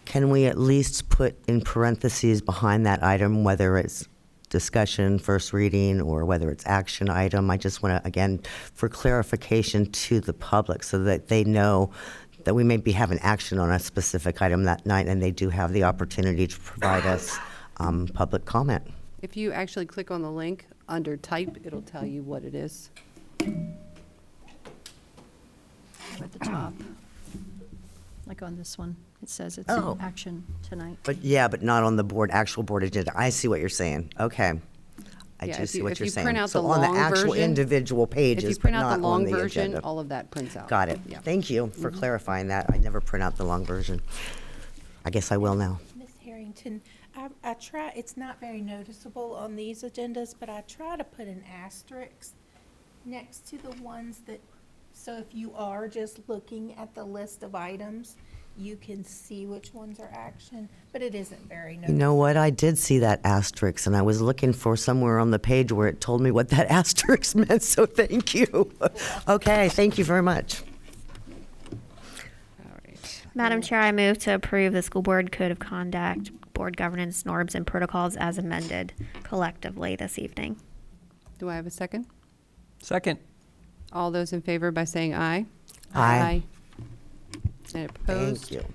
can we at least put in parentheses behind that item, whether it's discussion, first reading, or whether it's action item? I just want to, again, for clarification to the public so that they know that we may be having action on a specific item that night, and they do have the opportunity to provide us public comment. If you actually click on the link under type, it'll tell you what it is. At the top, like on this one, it says it's Oh. in action tonight. But yeah, but not on the board, actual board agenda. I see what you're saying. Okay. I Yeah, do if see you- what if you're you saying. print out So the on the long actual version- individual If pages, you but print out not the on long the version, agenda. all of that prints out. Got it. Yeah. Thank you for clarifying that. I never print out the long version. I guess I will now. Ms. Harrington, I try, it's not very noticeable on these agendas, but I try to put an asterisk next to the ones that, so if you are just looking at the list of items, you can see which ones are action, but it isn't very You noticeable. know what? I did see that asterisk, and I was looking for somewhere on the page where it told me what that asterisk meant, so thank you. Okay, thank you very much. All right. Madam Chair, I move to approve the school board code of conduct, board governance norms and protocols as amended collectively this evening. Do I have a second? Second. All those in favor by saying aye? Aye. And opposed? Thank you.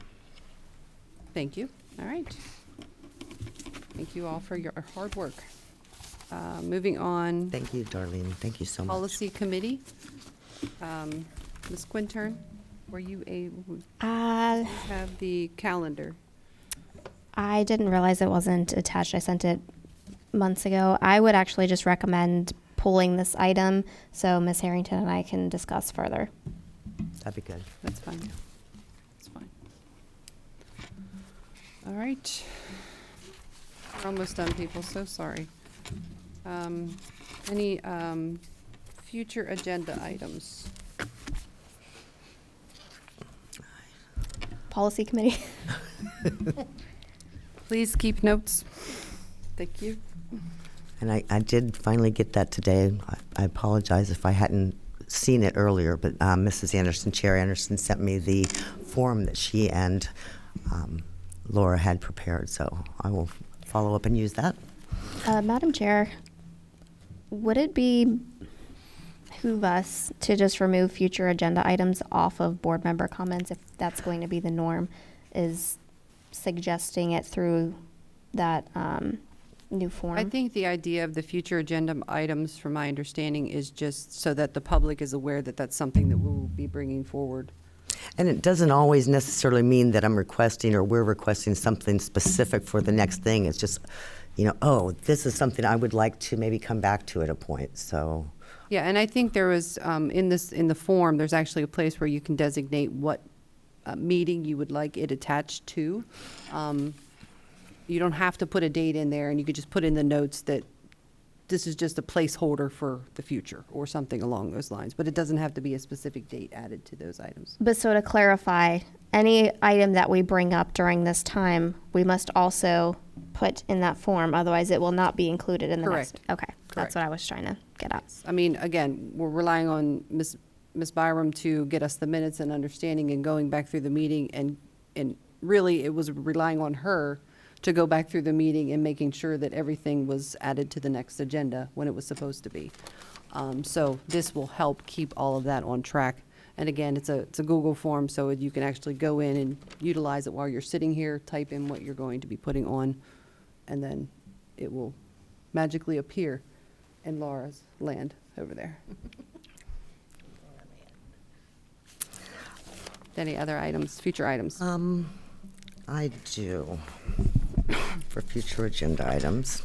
Thank you. All right. Thank you all for your hard work. Moving on, Thank you, Darlene. Thank you so much. Policy Committee. Ms. Quintern, were you able to have the calendar? I didn't realize it wasn't attached. I sent it months ago. I would actually just recommend pulling this item so Ms. Harrington and I can discuss further. That'd be good. That's fine. That's fine. All right. We're almost done, people. So sorry. Any future agenda items? Policy Committee. Please keep notes. Thank you. And I did finally get that today. I apologize if I hadn't seen it earlier, but Mrs. Anderson, Chair Anderson, sent me the form that she and Laura had prepared, so I will follow up and use that. Madam Chair, would it behoove us to just remove future agenda items off of board member comments if that's going to be the norm? Is suggesting it through that new form? I think the idea of the future agenda items, from my understanding, is just so that the public is aware that that's something that we will be bringing forward. And it doesn't always necessarily mean that I'm requesting or we're requesting something specific for the next thing. It's just, oh, this is something I would like to maybe come back to at a point, so. Yeah, and I think there was, in the form, there's actually a place where you can designate what meeting you would like it attached to. You don't have to put a date in there, and you could just put in the notes that this is just a placeholder for the future or something along those lines. But it doesn't have to be a specific date added to those items. But so to clarify, any item that we bring up during this time, we must also put in that form, otherwise it will not be included in the next. Correct. Okay, Correct. that's what I was trying to get at. I mean, again, we're relying on Ms. Byram to get us the minutes and understanding and going back through the meeting, and really it was relying on her to go back through the meeting and making sure that everything was added to the next agenda when it was supposed to be. So this will help keep all of that on track. And again, it's a Google form, so you can actually go in and utilize it while you're sitting here, type in what you're going to be putting on, and then it will magically appear in Laura's land over there. Any other items, future items? I do, for future agenda items.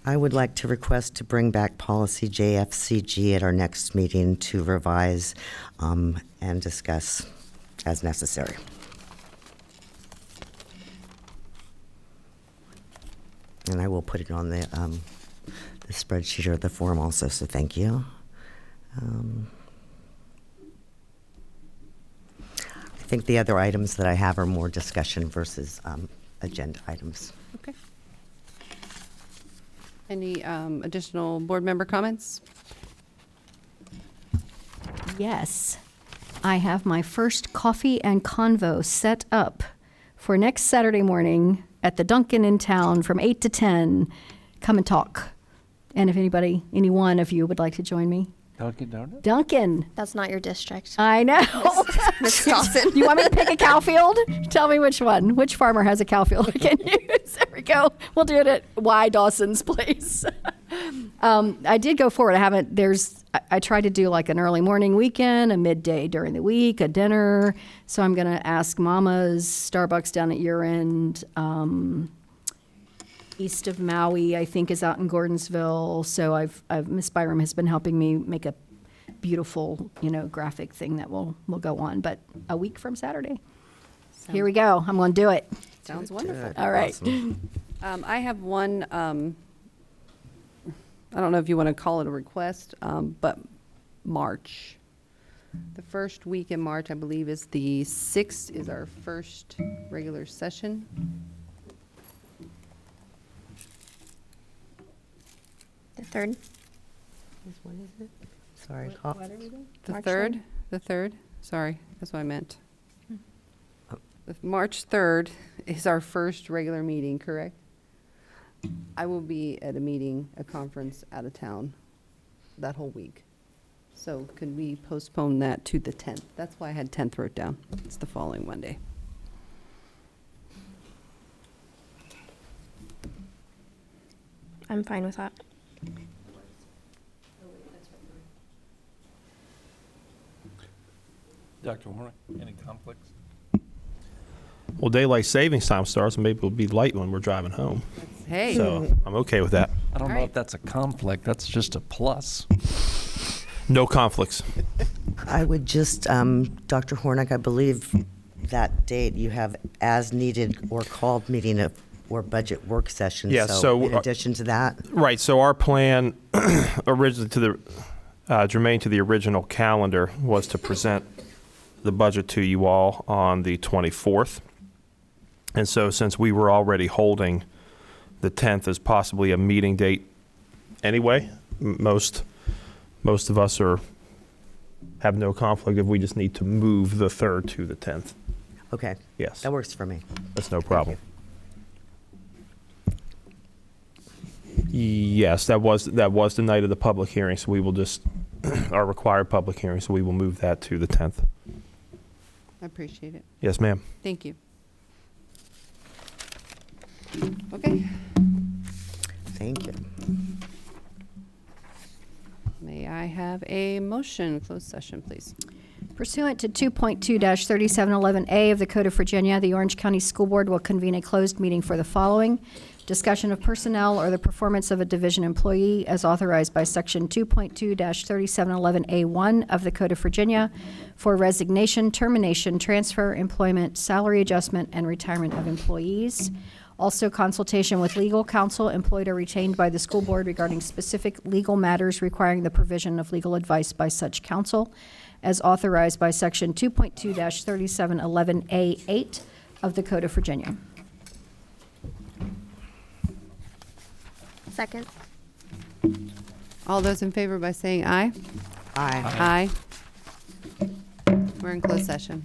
I would like to request to bring back policy JFCG at our next meeting to revise and discuss as necessary. And I will put it on the spreadsheet or the form also, so thank you. I think the other items that I have are more discussion versus agenda items. Okay. Any additional board member comments? Yes. I have my first coffee and convo set up for next Saturday morning at the Dunkin' in town from 8 to 10. Come and talk. And if any one of you would like to join me. Dunkin' Donuts? Dunkin'. That's not your district. I know. Miss Dawson. You want me to pick a cow field? Tell me which one. Which farmer has a cow field I can use? There we go. We'll do it at Y. Dawson's place. I did go forward. I tried to do like an early morning weekend, a midday during the week, a dinner. So I'm going to ask Mama's, Starbucks down at your end, east of Maui, I think, is out in Gordonsville. So Miss Byram has been helping me make a beautiful, graphic thing that will go on. But a week from Saturday. Here we go. I'm going to do it. Sounds wonderful. All right. Awesome. I have one, I don't know if you want to call it a request, but March. The first week in March, I believe, is the 6th is our first regular session. The 3rd. What is it? Sorry. The March 3rd? The 3rd? Sorry, that's what I meant. March 3rd is our first regular meeting, correct? I will be at a conference out of town that whole week. So could we postpone that to the 10th? That's why I had 10th wrote down. It's the following Monday. I'm fine with that. Dr. Warren, any conflicts? Well, daylight savings time starts, and maybe it'll be light when we're driving home. Hey. So I'm okay with that. I don't All know right. if that's a conflict. That's just a plus. No conflicts. I would just, Dr. Hornick, I believe that date you have as needed or called meeting or budget work session. Yeah, so, in addition to that, Right, so our plan originally germane to the original calendar was to present the budget to you all on the 24th. And so since we were already holding the 10th as possibly a meeting date anyway, most of us have no conflict if we just need to move the 3rd to the 10th. okay, Yes, that works for me. that's no problem. Yes, that was the night of the public hearing, so we will just, our required public hearing, so we will move that to the 10th. I appreciate it. Yes, ma'am. Thank you. Okay. Thank you. May I have a motion, closed session, please? Pursuant to 2.2-3711A of the Code of Virginia, the Orange County School Board will convene a closed meeting for the following: discussion of personnel or the performance of a division employee as authorized by Section 2.2-3711A1 of the Code of Virginia for resignation, termination, transfer, employment, salary adjustment, and retirement of employees. Also, consultation with legal counsel employed or retained by the school board regarding specific legal matters requiring the provision of legal advice by such counsel as authorized by Section 2.2-3711A8 of the Code of Virginia. Second. All those in favor by saying aye? Aye. Aye. We're in closed session.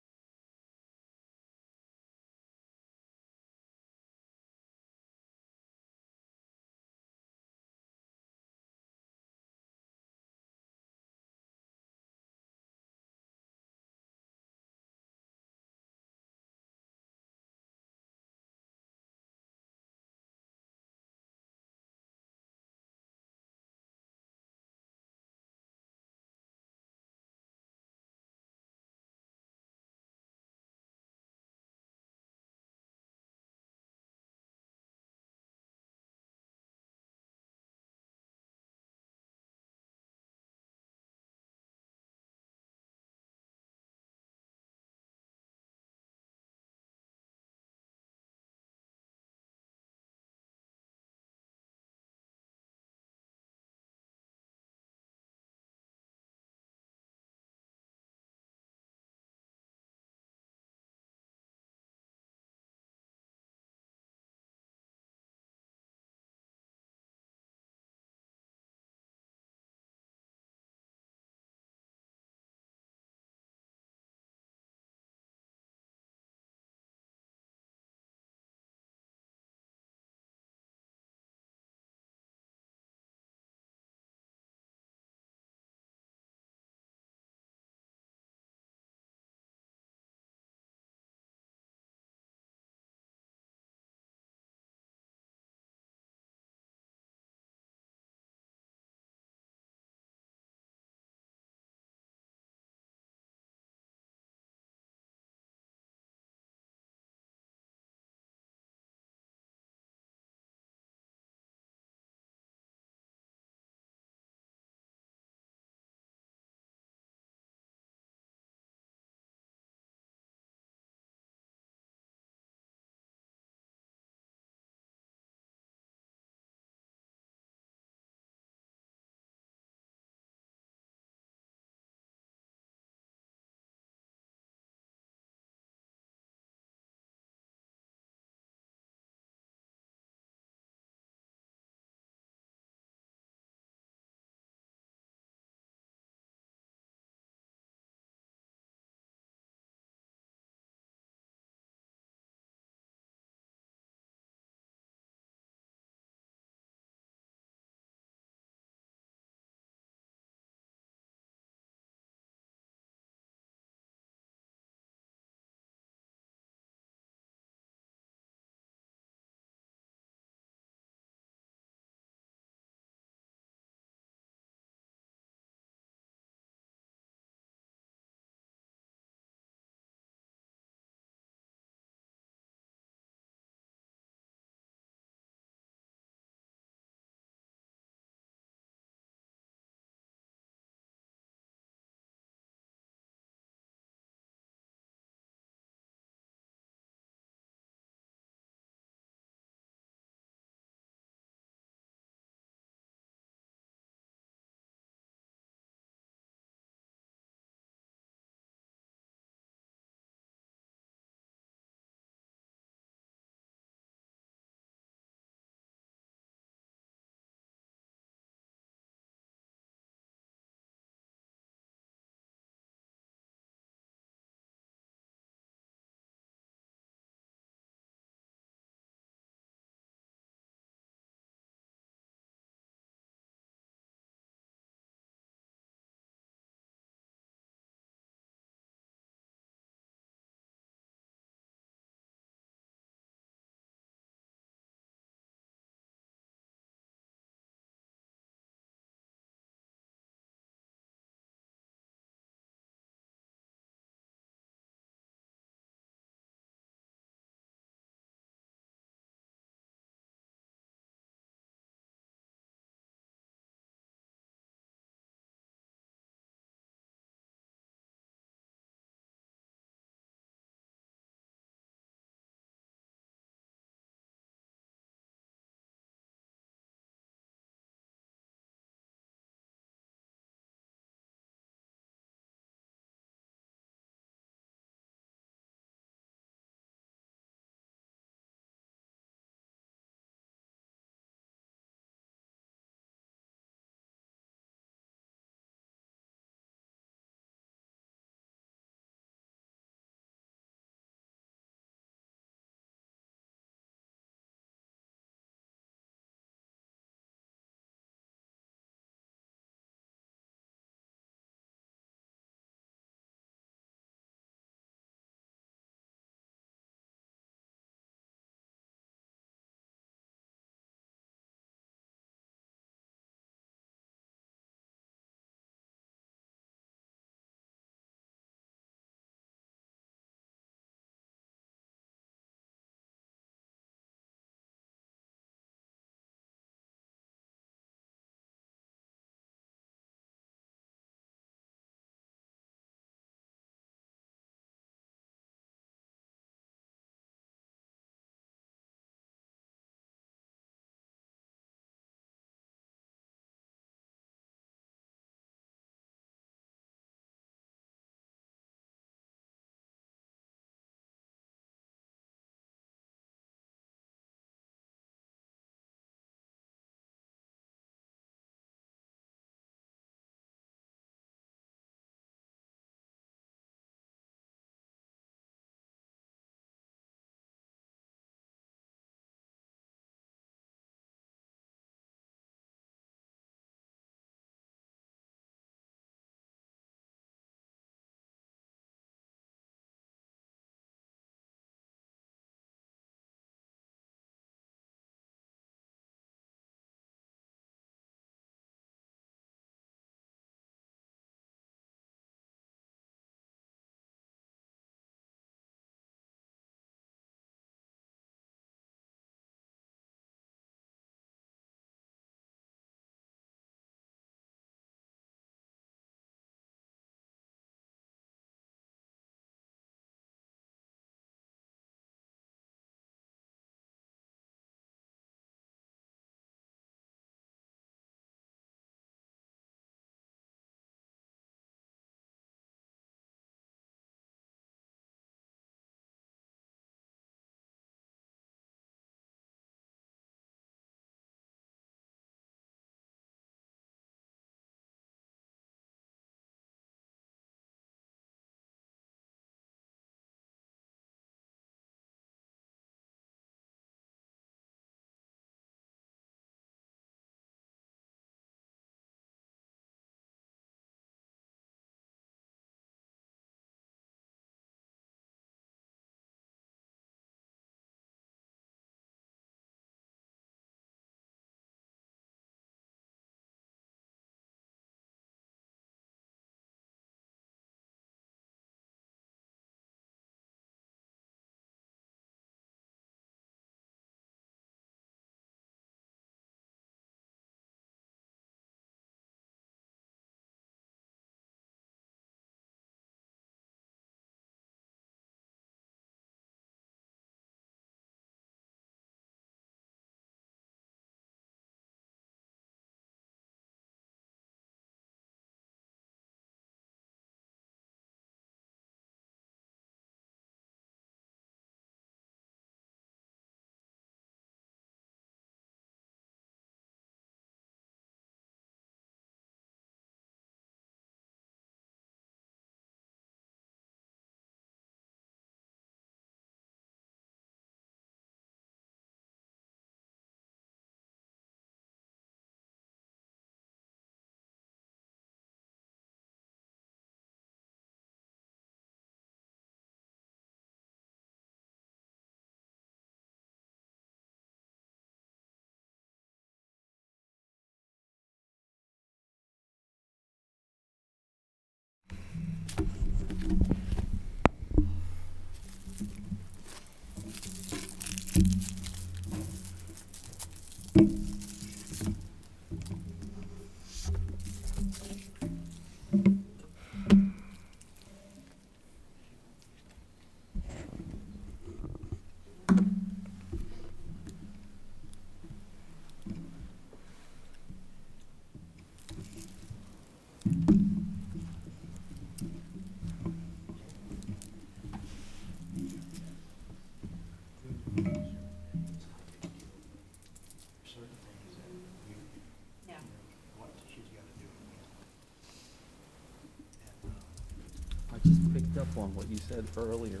on what you said earlier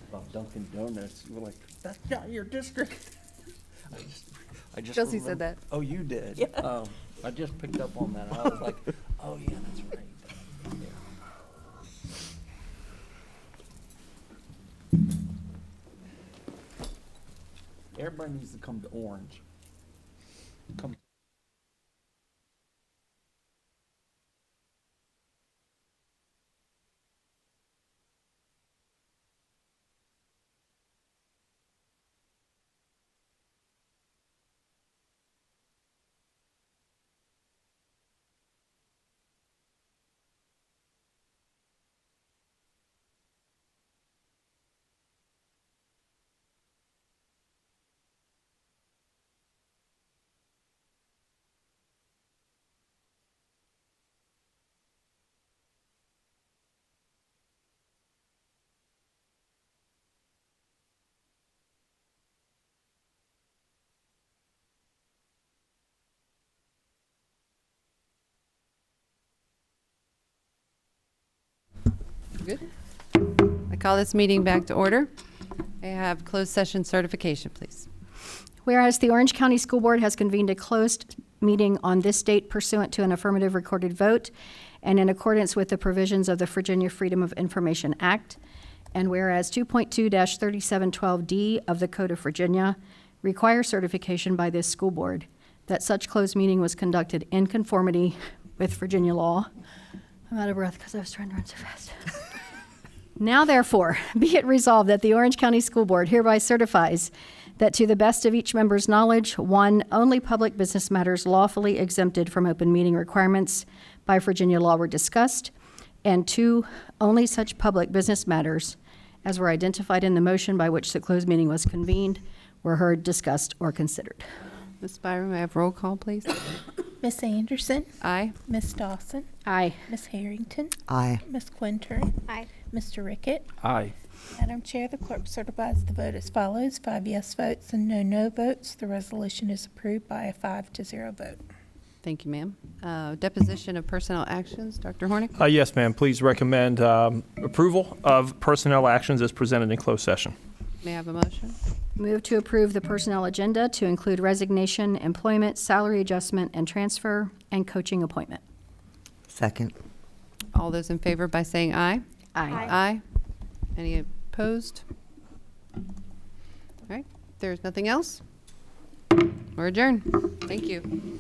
about Dunkin' Donuts. You were like, that's not your district. I just Chelsea said remember- that. Oh, you did? Yeah. I just picked up on that. I was like, oh, yeah, that's right. Everybody needs to come to Orange. Come. Good. I call this meeting back to order. I have closed session certification, please. Whereas the Orange County School Board has convened a closed meeting on this date pursuant to an affirmative recorded vote and in accordance with the provisions of the Virginia Freedom of Information Act, and whereas 2.2-3712D of the Code of Virginia requires certification by this school board that such closed meeting was conducted in conformity with Virginia law. I'm out of breath because I was trying to run so fast. Now therefore, be it resolved that the Orange County School Board hereby certifies that to the best of each member's knowledge, 1, only public business matters lawfully exempted from open meeting requirements by Virginia law were discussed, and 2, only such public business matters as were identified in the motion by which the closed meeting was convened were heard, discussed, or considered. Ms. Byram, may I have roll call, please? Miss Anderson, Aye. Miss Dawson, Aye. Miss Harrington, Aye. Miss Quintern, Aye. Mr. Rickett. Aye. Madam Chair, the clerk certifies the vote as follows: 5 yes votes and no no votes. The resolution is approved by a 5-0 vote. Thank you, ma'am. Deposition of personnel actions, Dr. Hornick. Yes, ma'am. Please recommend approval of personnel actions as presented in closed session. May I have a motion? Move to approve the personnel agenda to include resignation, employment, salary adjustment and transfer, and coaching appointment. Second. All those in favor by saying aye? Aye. Aye. Any opposed? All right, if there's nothing else, we're adjourned. Thank you.